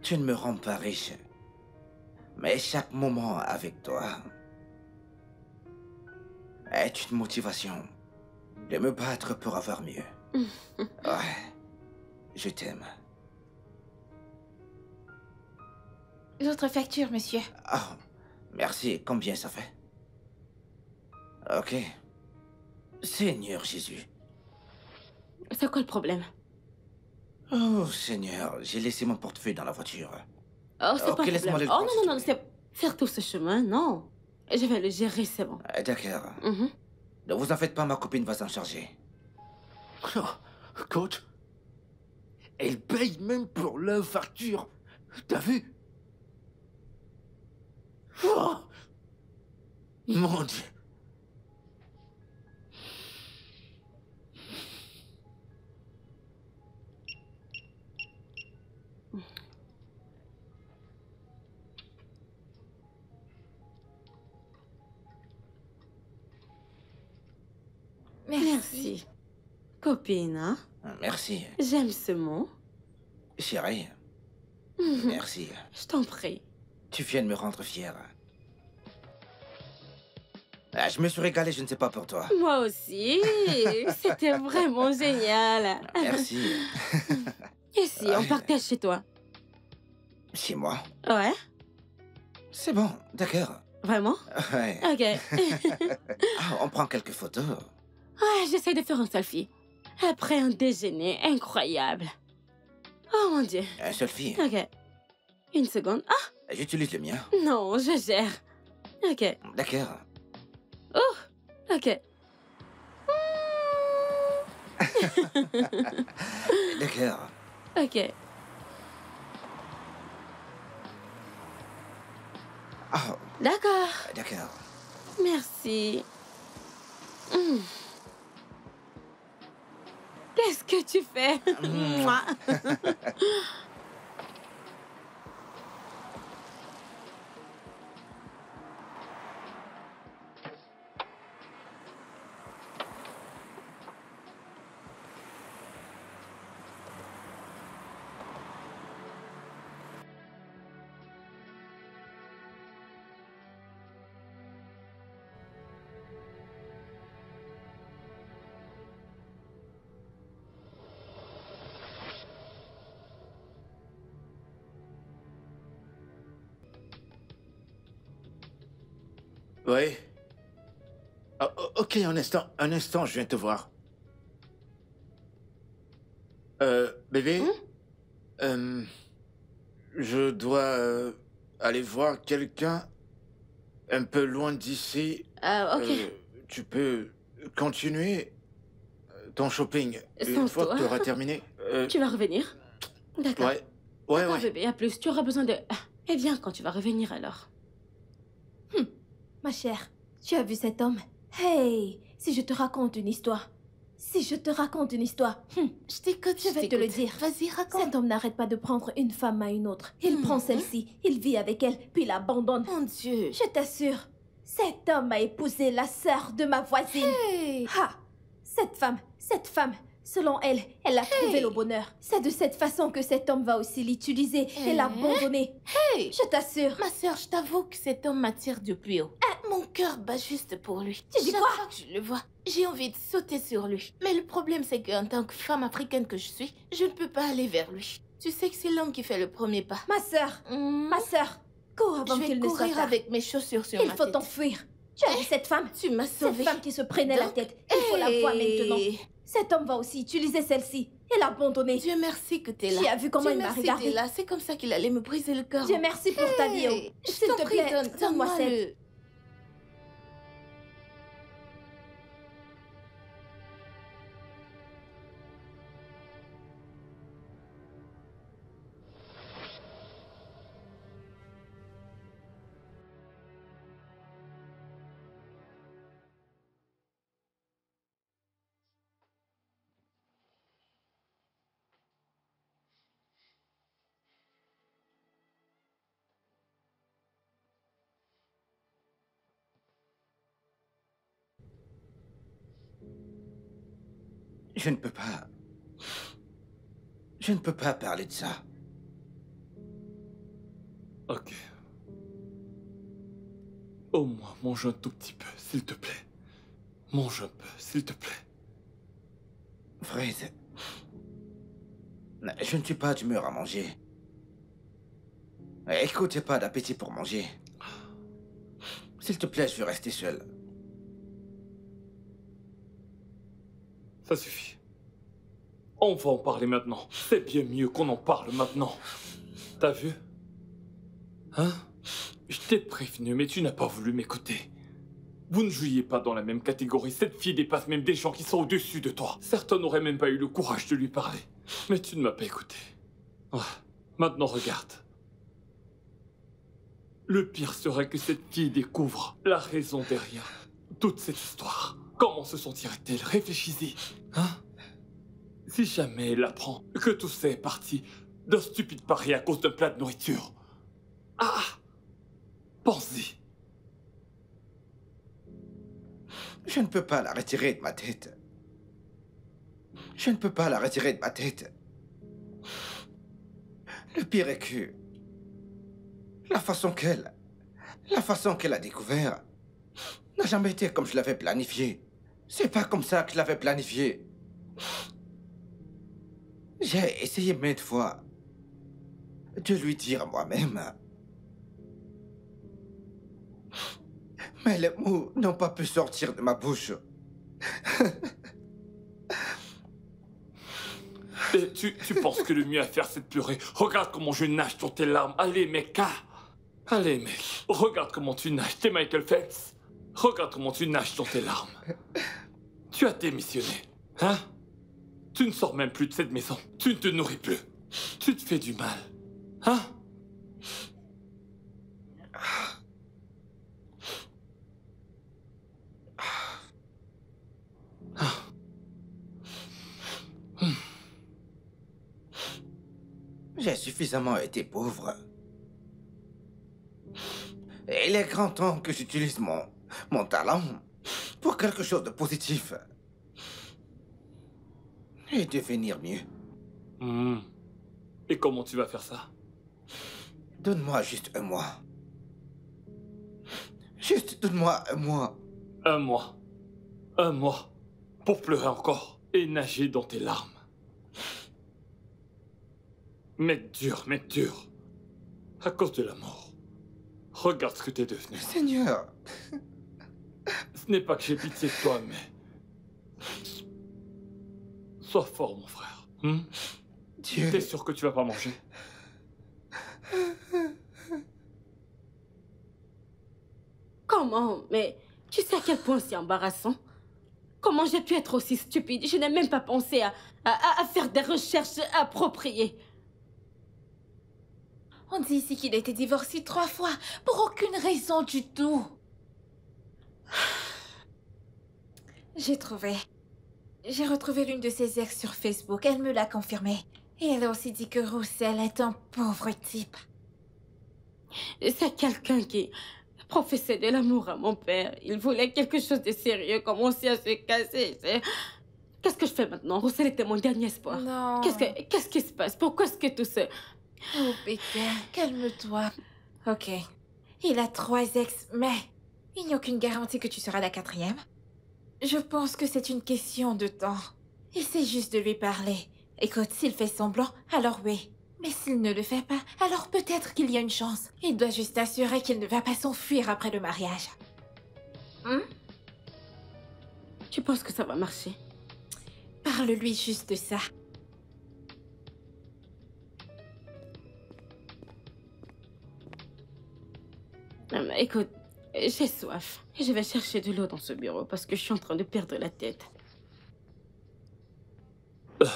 tu ne me rends pas riche. Mais chaque moment avec toi est une motivation de me battre pour avoir mieux. Ouais, je t'aime. L'autre facture, monsieur. Ah, merci. Combien ça fait? Ok. Seigneur Jésus. C'est quoi le problème? Oh, Seigneur, j'ai laissé mon portefeuille dans la voiture. Oh, c'est pas le laisse-moi problème. le Oh, prendre, non, s'il non, non, te plaît. c'est faire tout ce chemin, non. Je vais le gérer, c'est bon. D'accord. Mhm. Ne vous en faites pas, ma copine va s'en charger. Oh, coach, elle paye même pour la facture. T'as vu? Oh, mon Dieu. Merci. Copine, hein? Merci. J'aime ce mot. Chérie, Mhm. merci. Je t'en prie. Tu viens de me rendre fier. Je me suis régalé, je ne sais pas pour toi. Moi aussi. C'était vraiment génial. Merci. Et si on partage chez toi? Chez moi? Ouais? C'est bon, d'accord. Vraiment? Ouais. Ok. On prend quelques photos. Ouais, j'essaie de faire un selfie. Après un déjeuner incroyable. Oh mon Dieu. Un selfie. Ok. Une seconde. Ah, J'utilise le mien. non, je gère. Ok. D'accord. Ok. D'accord. Ok. Ah, D'accord. d'accord. Merci. Hmm. Qu'est-ce que tu fais? Mouah. Oui. Ok, un instant, je viens te voir. Bébé, je dois aller voir quelqu'un. un peu loin d'ici. Ah, ok. Tu peux continuer ton shopping Sans une fois toi. que tu auras terminé. Tu vas revenir? D'accord. Ouais, ouais, D'accord, ouais. bébé, à plus. Tu auras besoin de... Eh bien, quand tu vas revenir alors. Ma chère, tu as vu cet homme? Hey, si je te raconte une histoire. Si je te raconte une histoire. Je t'écoute, Je vais te le dire. Vas-y, raconte. Cet homme n'arrête pas de prendre une femme à une autre. Il prend celle-ci, il vit avec elle, puis l'abandonne. Mon Dieu. Je t'assure, cet homme a épousé la sœur de ma voisine. Hey. Ah, cette femme, selon elle, elle a trouvé le bonheur. C'est de cette façon que cet homme va aussi l'utiliser et l'abandonner. Hey. Je t'assure. Ma sœur, je t'avoue que cet homme m'attire du plus haut. Mon cœur bat juste pour lui. Tu dis Chaque quoi? fois que je le vois, j'ai envie de sauter sur lui. Mais le problème, c'est qu'en tant que femme africaine que je suis, je ne peux pas aller vers lui. Tu sais que c'est l'homme qui fait le premier pas. Ma sœur, cours avant Je vais qu'il ne soit courir tard. avec mes chaussures sur Il ma faut tête. t'enfuir. Tu as vu cette femme? Tu m'as Cette sauvée. femme qui se prenait la tête. Il faut la voir maintenant. Cet homme va aussi utiliser celle-ci et l'abandonner. Dieu merci que t'es là. Tu as vu comment Dieu il m'a merci, regardé? t'es là. C'est comme ça qu'il allait me briser le cœur. Dieu merci pour ta vie. Oh. Je S'il t'en te prie, plaît, donne-moi cette. le... Je ne peux pas... Je ne peux pas parler de ça. Ok. Au moins, mange un tout petit peu, s'il te plaît. Mange un peu, s'il te plaît. Fred, je ne suis pas d'humeur à manger. Écoute, j'ai pas d'appétit pour manger. S'il te plaît, je veux rester seul. Ça suffit. On va en parler maintenant. C'est bien mieux qu'on en parle maintenant. T'as vu? Hein? Je t'ai prévenu, mais tu n'as pas voulu m'écouter. Vous ne jouiez pas dans la même catégorie. Cette fille dépasse même des gens qui sont au-dessus de toi. Certains n'auraient même pas eu le courage de lui parler. Mais tu ne m'as pas écouté. Ah, maintenant, regarde. Le pire serait que cette fille découvre la raison derrière toute cette histoire. Comment se sentirait-elle? Réfléchis-y. Hein? Si jamais elle apprend que tout ça est parti d'un stupide pari à cause d'un plat de nourriture. Ah! Pense-y. Je ne peux pas la retirer de ma tête. Je ne peux pas la retirer de ma tête. Le pire est que... La façon qu'elle a découvert n'a jamais été comme je l'avais planifié. C'est pas comme ça que je l'avais planifié. J'ai essayé maintes fois de lui dire moi-même. Mais les mots n'ont pas pu sortir de ma bouche. Et tu penses que le mieux à faire, c'est de pleurer? Regarde comment je nage sur tes larmes. Allez, mec, ah! Allez, mec, regarde comment tu nages. T'es Michael Phelps. Regarde comment tu nages sur tes larmes. Tu as démissionné, hein? Tu ne sors même plus de cette maison. Tu ne te nourris plus. Tu te fais du mal, hein? J'ai suffisamment été pauvre. Et il est grand temps que j'utilise mon talent pour quelque chose de positif. Et devenir mieux. Et comment tu vas faire ça? Donne-moi juste un mois. Juste donne-moi un mois. Un mois. Un mois. Pour pleurer encore. Et nager dans tes larmes. Mec dur, mec dur. À cause de la mort. Regarde ce que t'es devenu. Seigneur. Ce n'est pas que j'ai pitié de toi, mais... Sois fort, mon frère. Dieu. T'es sûr que tu vas pas manger? Comment? Mais tu sais à quel point c'est embarrassant? Comment j'ai pu être aussi stupide? Je n'ai même pas pensé à faire des recherches appropriées. On dit ici qu'il a été divorcé 3 fois, pour aucune raison du tout. J'ai retrouvé l'une de ses ex sur Facebook, elle me l'a confirmé. Et elle a aussi dit que Roussel est un pauvre type. C'est quelqu'un qui professait de l'amour à mon père. Il voulait quelque chose de sérieux, commencer à se casser. Qu'est-ce que je fais maintenant? Roussel était mon dernier espoir. Non. Qu'est-ce qui se passe? Pourquoi est-ce que tout ça... Oh, Becca, calme-toi. Ok. Il a 3 ex, mais il n'y a aucune garantie que tu seras la 4e. Je pense que c'est une question de temps. Essaie juste de lui parler. Écoute, s'il fait semblant, alors oui. Mais s'il ne le fait pas, alors peut-être qu'il y a une chance. Il doit juste assurer qu'il ne va pas s'enfuir après le mariage. Tu penses que ça va marcher? Parle-lui juste de ça. Écoute, j'ai soif. Je vais chercher de l'eau dans ce bureau parce que je suis en train de perdre la tête.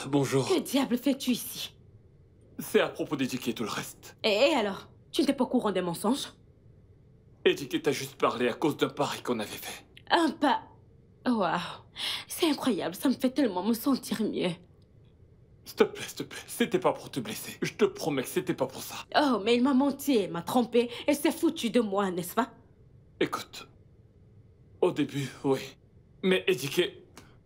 Bonjour. Que diable fais-tu ici? C'est à propos d'étiqueter tout le reste. Et alors? Tu n'étais pas au courant des mensonges? Étiquette t'a juste parlé à cause d'un pari qu'on avait fait. Un pas... Waouh. C'est incroyable, ça me fait tellement me sentir mieux. S'il te plaît, c'était pas pour te blesser. Je te promets que c'était pas pour ça. Oh, mais il m'a menti, il m'a trompé, et s'est foutu de moi, n'est-ce pas? Écoute, au début, oui. Mais Étiquette,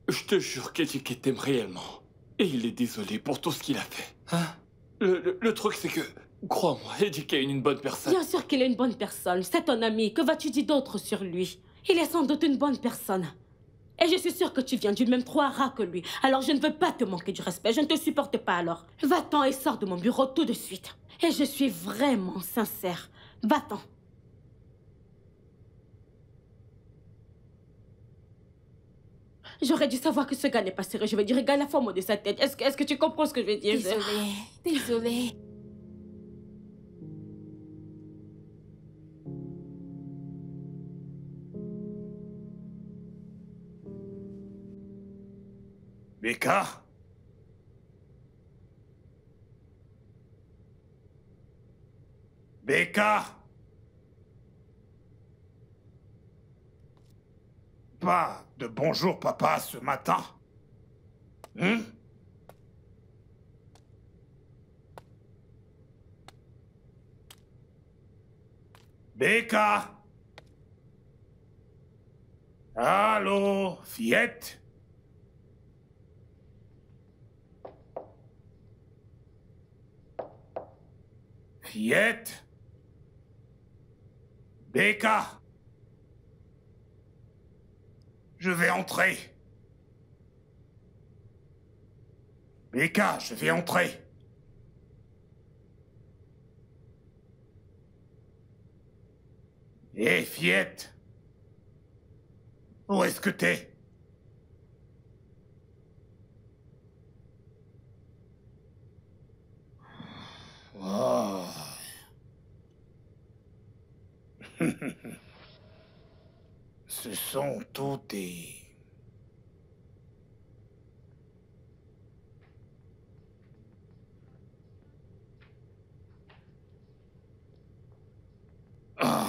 je te jure qu'Étiquette t'aime réellement. Et il est désolé pour tout ce qu'il a fait. Hein? Le truc, c'est que, crois-moi, Étiquette est une bonne personne. Bien sûr qu'il est une bonne personne, c'est ton ami. Que vas-tu dire d'autre sur lui? Il est sans doute une bonne personne. Et je suis sûre que tu viens du même trou à rats que lui. Alors je ne veux pas te manquer du respect. Je ne te supporte pas alors. Va-t'en et sors de mon bureau tout de suite. Et je suis vraiment sincère. Va-t'en. J'aurais dû savoir que ce gars n'est pas sérieux. Je vais dire, regarde la forme de sa tête. Est-ce que tu comprends ce que je veux dire? Désolée. Becca? Becca? Pas de bonjour papa ce matin. Becca? Allô, fillette? Fillette? Becca? Je vais entrer. Becca, je vais entrer. Hé, fillette? Où est-ce que t'es? Oh. Ce sont tous des... Ah.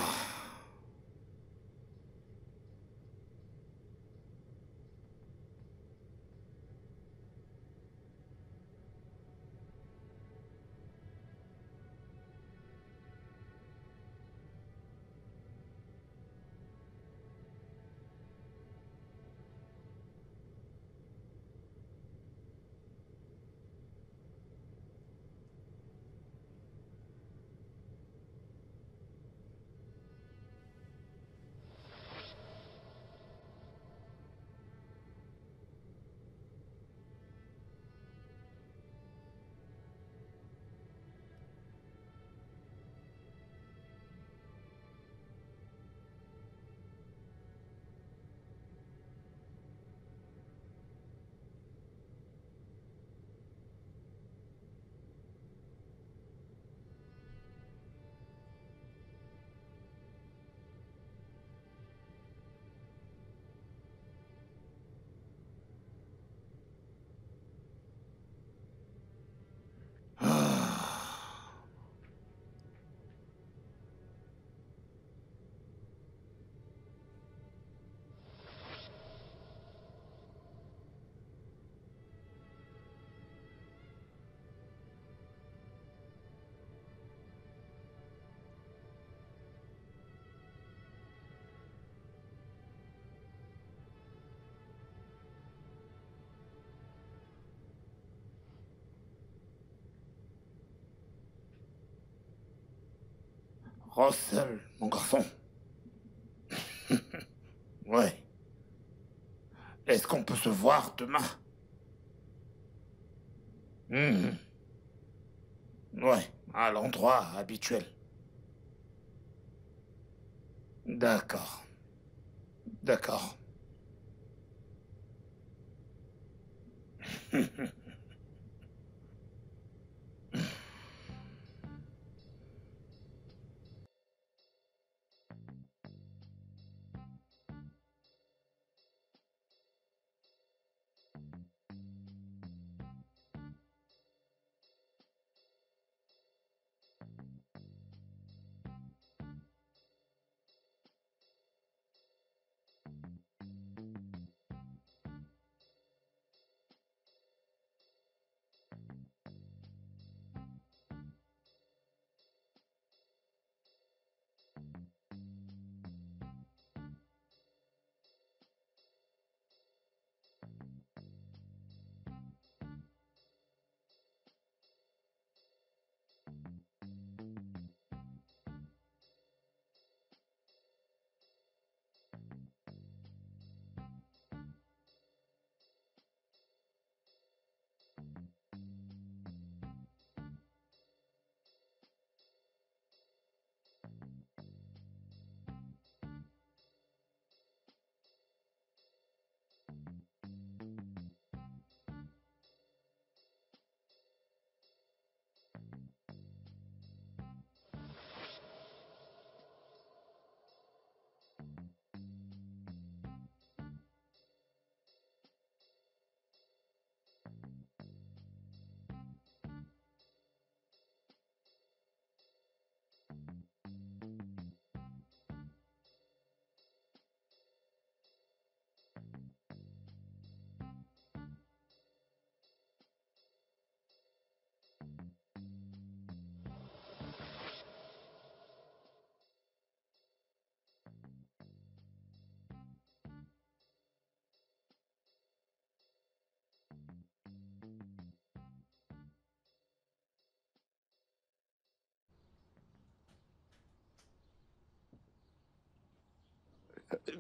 Russell, mon garçon. Ouais. Est-ce qu'on peut se voir demain? Ouais, à l'endroit habituel. D'accord. D'accord.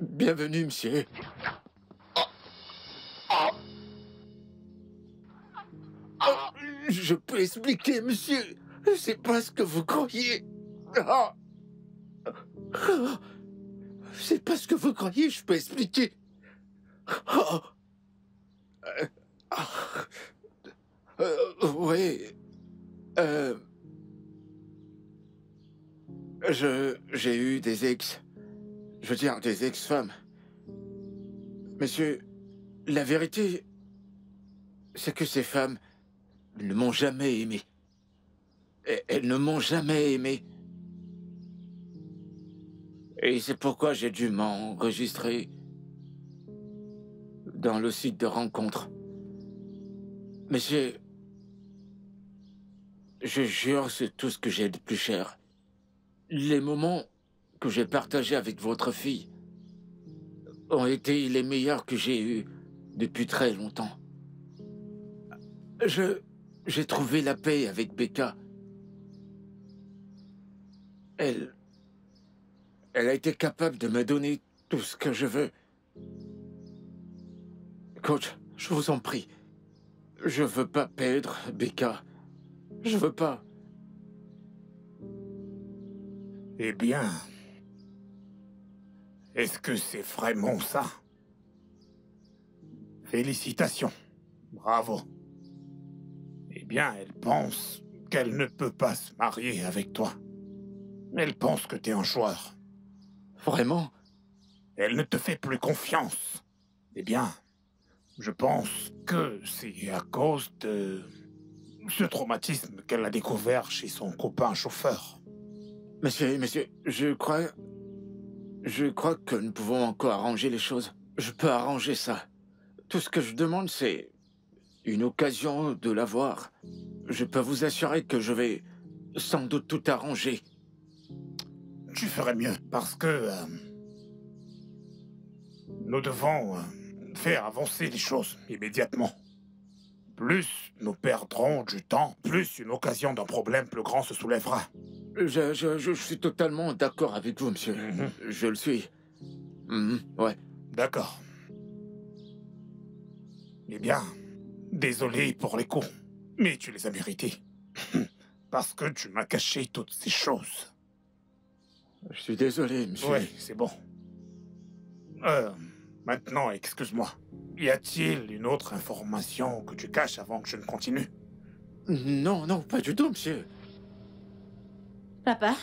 Bienvenue, monsieur. Je peux expliquer, monsieur. C'est pas ce que vous croyez. C'est pas ce que vous croyez, je peux expliquer. Oui. J'ai eu des ex. Je veux dire, des ex-femmes. Monsieur, la vérité, c'est que ces femmes ne m'ont jamais aimé. Elles ne m'ont jamais aimé. Et c'est pourquoi j'ai dû m'enregistrer dans le site de rencontre. Monsieur, je jure, c'est tout ce que j'ai de plus cher. Les moments que j'ai partagés avec votre fille ont été les meilleurs que j'ai eus depuis très longtemps. J'ai trouvé la paix avec Becca. Elle a été capable de me donner tout ce que je veux. Coach, je vous en prie. Je veux pas perdre Becca. Je veux pas. Eh bien, est-ce que c'est vraiment ça? Félicitations. Bravo. Eh bien, elle pense qu'elle ne peut pas se marier avec toi. Elle pense que t'es un joueur. Vraiment? Elle ne te fait plus confiance. Eh bien, je pense que c'est à cause de ce traumatisme qu'elle a découvert chez son copain chauffeur. Monsieur, je crois que nous pouvons encore arranger les choses. Je peux arranger ça. Tout ce que je demande, c'est une occasion de la voir. Je peux vous assurer que je vais sans doute tout arranger. Tu ferais mieux, parce que nous devons faire avancer les choses immédiatement. Plus nous perdrons du temps, plus une occasion d'un problème plus grand se soulèvera. Je suis totalement d'accord avec vous, monsieur. Je le suis. Ouais. D'accord. Eh bien, désolé pour les coups, mais tu les as mérités. Parce que tu m'as caché toutes ces choses. Je suis désolé, monsieur. Oui, c'est bon. Maintenant, excuse-moi. Y a-t-il une autre information que tu caches avant que je ne continue? Non, non, pas du tout, monsieur. Papa?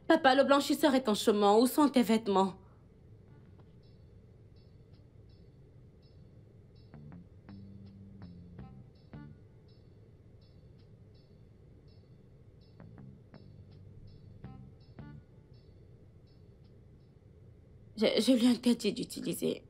Papa, le blanchisseur est en chemin. Où sont tes vêtements? Je lui ai interdit d'utiliser.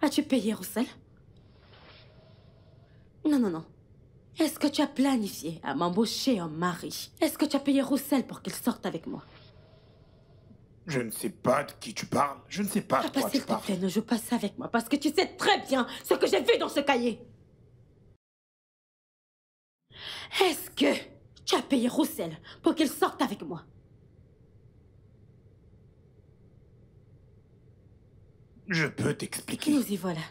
As-tu payé Roussel? Non, non, non. Est-ce que tu as planifié à m'embaucher en mari? Est-ce que tu as payé Roussel pour qu'il sorte avec moi? Je ne sais pas de qui tu parles. Je ne sais pas de Papa, quoi tu s'il te parles. plaît, ne joue pas ça avec moi, parce que tu sais très bien ce que j'ai vu dans ce cahier. Est-ce que tu as payé Roussel pour qu'il sorte avec moi? Je peux t'expliquer. Nous y voilà.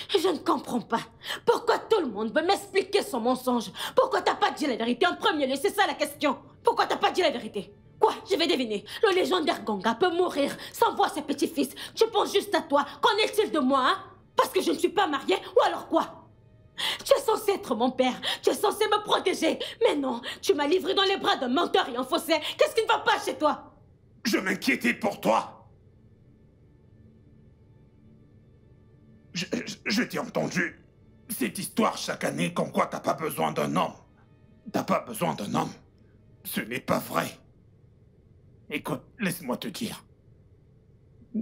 Je ne comprends pas. Pourquoi tout le monde veut m'expliquer son mensonge? Pourquoi t'as pas dit la vérité en premier lieu? C'est ça la question. Pourquoi t'as pas dit la vérité? Quoi? Je vais deviner. Le légendaire Ganga peut mourir sans voir ses petits-fils. Tu penses juste à toi. Qu'en est-il de moi, hein? Parce que je ne suis pas mariée? Ou alors quoi? Tu es censé être mon père. Tu es censé me protéger. Mais non, tu m'as livré dans les bras d'un menteur et un faussaire. Qu'est-ce qui ne va pas chez toi? Je m'inquiétais pour toi. Je t'ai entendu cette histoire chaque année comme quoi t'as pas besoin d'un homme. T'as pas besoin d'un homme. Ce n'est pas vrai. Écoute, laisse-moi te dire.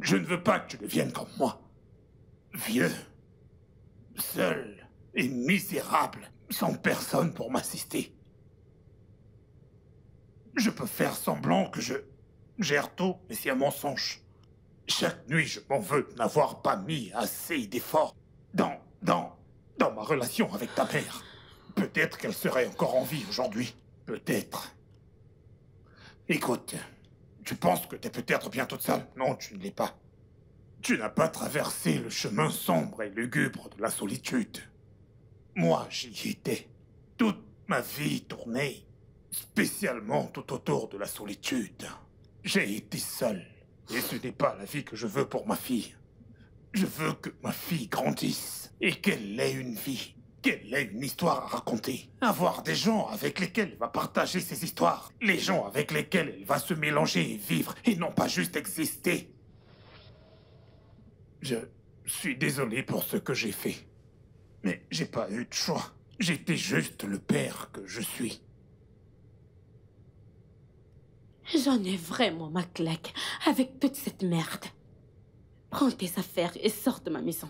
Je ne veux pas que tu deviennes comme moi. Vieux, seul et misérable, sans personne pour m'assister. Je peux faire semblant que je gère tout, mais c'est un mensonge. Chaque nuit, je m'en veux de n'avoir pas mis assez d'efforts dans ma relation avec ta mère. Peut-être qu'elle serait encore en vie aujourd'hui. Peut-être. Écoute, tu penses que t'es peut-être bien toute seule? Non, tu ne l'es pas. Tu n'as pas traversé le chemin sombre et lugubre de la solitude. Moi, j'y étais. Toute ma vie tournait spécialement tout autour de la solitude. J'ai été seul. Et ce n'est pas la vie que je veux pour ma fille. Je veux que ma fille grandisse et qu'elle ait une vie, qu'elle ait une histoire à raconter. Avoir des gens avec lesquels elle va partager ses histoires. Les gens avec lesquels elle va se mélanger et vivre et non pas juste exister. Je suis désolé pour ce que j'ai fait. Mais j'ai pas eu de choix. J'étais juste le père que je suis. J'en ai vraiment ma claque avec toute cette merde. Prends tes affaires et sors de ma maison.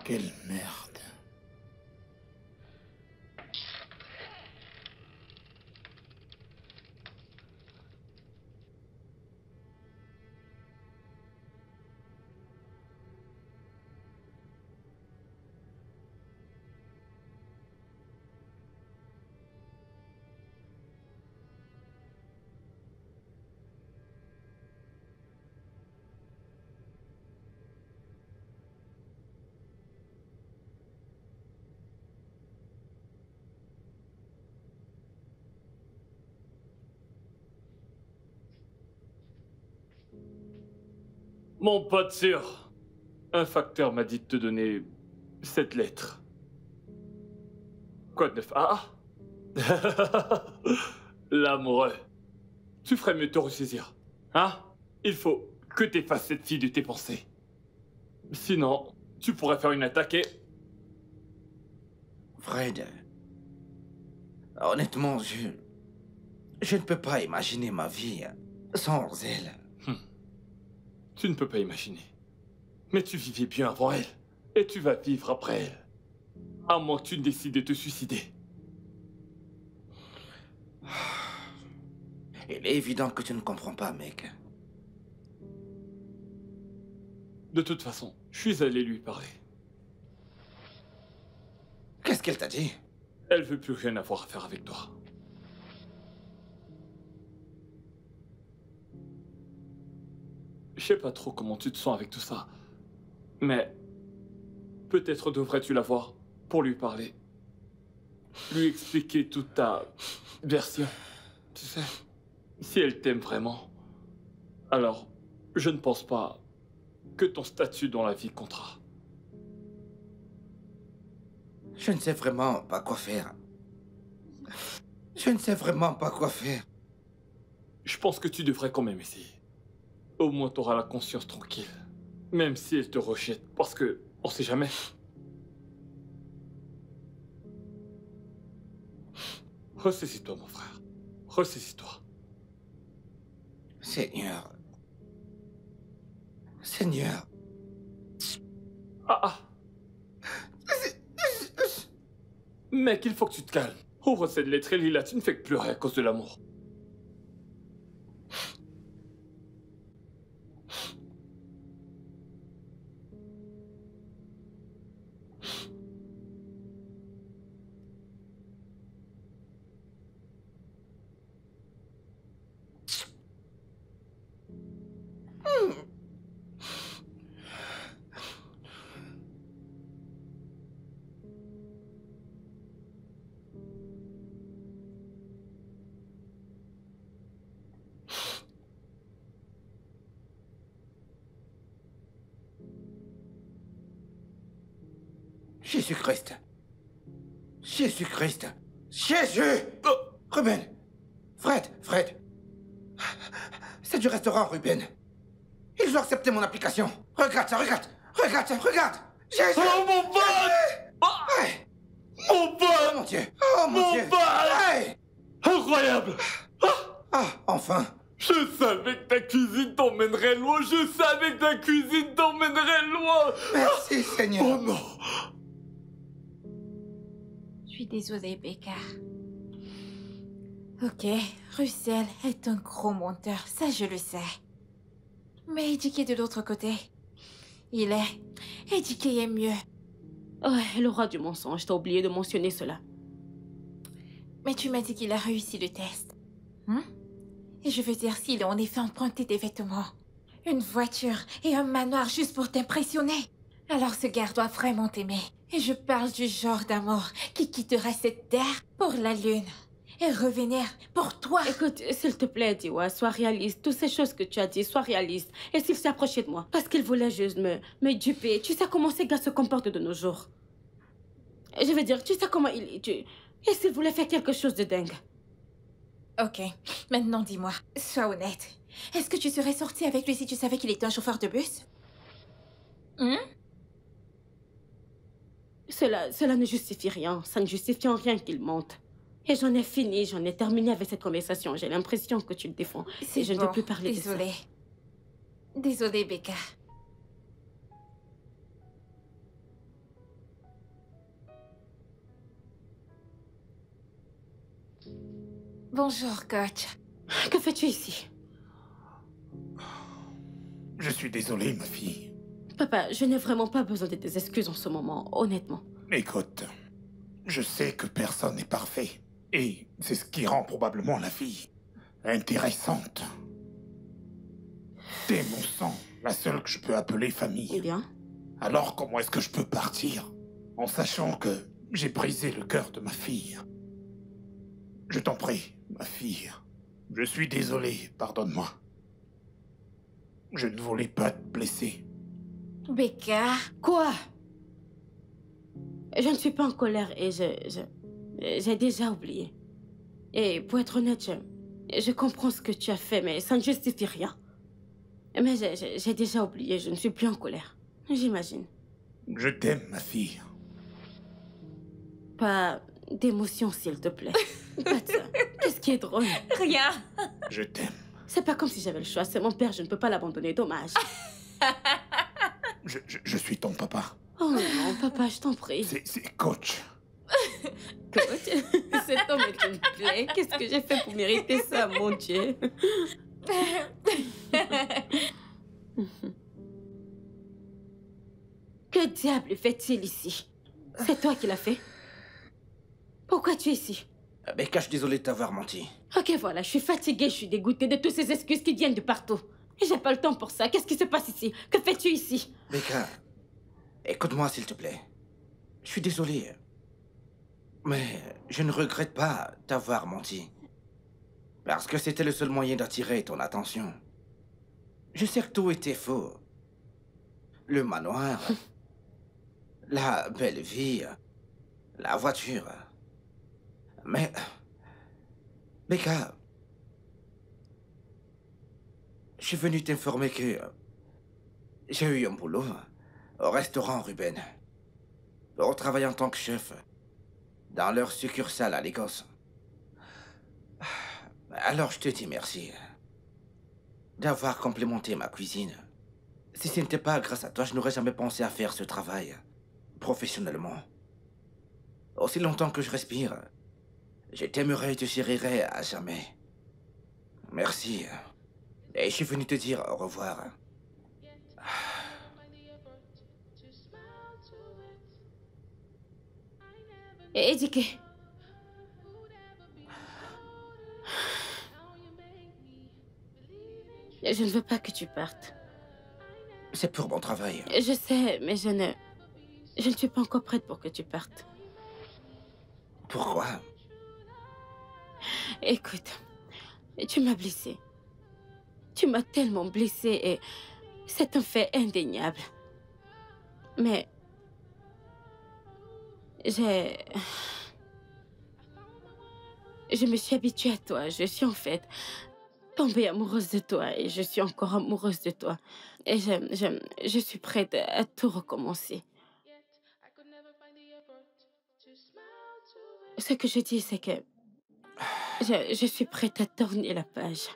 Quelle merde. Mon pote sûr, un facteur m'a dit de te donner cette lettre. Quoi de neuf? Ah l'amoureux. Tu ferais mieux de te ressaisir. Hein? Il faut que t'effaces cette fille de tes pensées. Sinon, tu pourrais faire une attaque et... Fred, honnêtement, je ne peux pas imaginer ma vie sans elle. Tu ne peux pas imaginer. Mais tu vivais bien avant elle. Et tu vas vivre après elle. À moins que tu ne décides de te suicider. Il est évident que tu ne comprends pas, mec. De toute façon, je suis allé lui parler. Qu'est-ce qu'elle t'a dit? Elle veut plus rien avoir à faire avec toi. Je sais pas trop comment tu te sens avec tout ça. Mais... peut-être devrais-tu la voir pour lui parler. Lui expliquer toute ta version. Tu sais, si elle t'aime vraiment, alors je ne pense pas que ton statut dans la vie comptera. Je ne sais vraiment pas quoi faire. Je ne sais vraiment pas quoi faire. Je pense que tu devrais quand même essayer. Au moins t'auras la conscience tranquille. Même si elle te rejette, parce que on sait jamais. Ressaisis-toi, mon frère. Ressaisis-toi. Seigneur. Seigneur. Ah. Mec, il faut que tu te calmes. Ouvre cette lettre et lis-la, tu ne fais que pleurer à cause de l'amour. Jésus-Christ. Jésus-Christ. Jésus! Ruben! Fred! C'est du restaurant, Ruben. Ils ont accepté mon application. Regarde ça! Jésus! Oh, mon pote! Hey. Mon pote! Oh, mon Dieu! Oh, mon Dieu! Hey. Incroyable! Ah, enfin! Je savais que ta cuisine t'emmènerait loin! Je savais que ta cuisine t'emmènerait loin! Merci, Seigneur! Oh non! Je suis désolée, Becca. Ok, Russell est un gros menteur, ça je le sais. Mais Eddie est de l'autre côté. Eddie est mieux. Ouais, le roi du mensonge, t'as oublié de mentionner cela. Mais tu m'as dit qu'il a réussi le test. Et je veux dire, s'il a en effet emprunté des vêtements, une voiture et un manoir juste pour t'impressionner, alors ce gars doit vraiment t'aimer. Et je parle du genre d'amour qui quittera cette terre pour la lune et revenir pour toi. Écoute, s'il te plaît, Diwa, sois réaliste. Toutes ces choses que tu as dit, sois réaliste. Et s'il s'est approché de moi, parce qu'il voulait juste me duper. Tu sais comment ces gars se comportent de nos jours. Je veux dire, tu sais comment et s'il voulait faire quelque chose de dingue. Ok, maintenant dis-moi, sois honnête. Est-ce que tu serais sortie avec lui si tu savais qu'il était un chauffeur de bus? Cela ne justifie rien. Ça ne justifie en rien qu'il mente. Et j'en ai terminé avec cette conversation. J'ai l'impression que tu le défends. Et je ne veux plus parler de ça. Désolée, Becca. Bonjour, coach. Que fais-tu ici? Je suis désolé, ma fille. Papa, je n'ai vraiment pas besoin de tes excuses en ce moment, honnêtement. Écoute, je sais que personne n'est parfait. Et c'est ce qui rend probablement la vie intéressante. T'es mon sang, la seule que je peux appeler famille. Eh bien? Alors comment est-ce que je peux partir en sachant que j'ai brisé le cœur de ma fille? Je t'en prie, ma fille. Je suis désolé, pardonne-moi. Je ne voulais pas te blesser. Becca. Quoi? Je ne suis pas en colère et j'ai déjà oublié. Et pour être honnête, je comprends ce que tu as fait, mais ça ne justifie rien. Mais j'ai déjà oublié, je ne suis plus en colère. J'imagine. Je t'aime, ma fille. Pas d'émotion, s'il te plaît. Pas de ça. Qu'est-ce qui est drôle? Rien. Je t'aime. C'est pas comme si j'avais le choix. C'est mon père, je ne peux pas l'abandonner. Dommage. Je suis ton papa. Oh non, papa, je t'en prie. C'est coach. Coach, cet homme est une plaie. Qu'est-ce que j'ai fait pour mériter ça, mon Dieu? Que diable fait-il ici? C'est toi qui l'as fait? Pourquoi tu es ici? Becca, je suis désolé de t'avoir menti. Ok, voilà, je suis fatiguée, je suis dégoûtée de toutes ces excuses qui viennent de partout. Et j'ai pas le temps pour ça. Qu'est-ce qui se passe ici? Que fais-tu ici? Becca, écoute-moi s'il te plaît. Je suis désolé. Mais je ne regrette pas t'avoir menti. Parce que c'était le seul moyen d'attirer ton attention. Je sais que tout était faux. Le manoir, la belle vie, la voiture. Mais... Becca... Je suis venu t'informer que... J'ai eu un boulot au restaurant Ruben. Pour travailler en tant que chef. Dans leur succursale à Lagos. Alors je te dis merci. D'avoir complémenté ma cuisine. Si ce n'était pas grâce à toi, je n'aurais jamais pensé à faire ce travail. Professionnellement. Aussi longtemps que je respire, je t'aimerai et te chérirai à jamais. Merci. Et je suis venu te dire au revoir. Et éduqué. Je ne veux pas que tu partes. C'est pour mon travail. Je sais, mais je ne suis pas encore prête pour que tu partes. Pourquoi? Écoute, tu m'as blessée. Tu m'as tellement blessée et c'est un fait indéniable. Mais je me suis habituée à toi. Je suis en fait tombée amoureuse de toi et je suis encore amoureuse de toi. Et je suis prête à tout recommencer. Ce que je dis, c'est que je suis prête à tourner la page.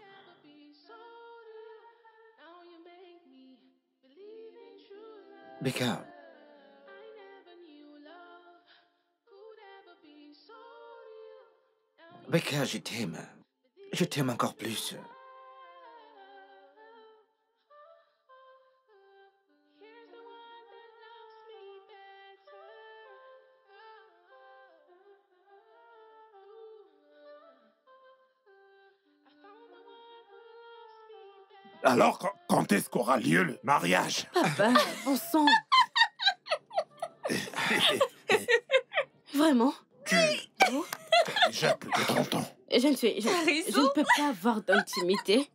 Becca. Becca, je t'aime. Je t'aime encore plus. Alors, quand est-ce qu'aura lieu le mariage? Papa, bon sang. Vraiment? Tu as déjà plus de 30 ans. Je ne peux pas avoir d'intimité.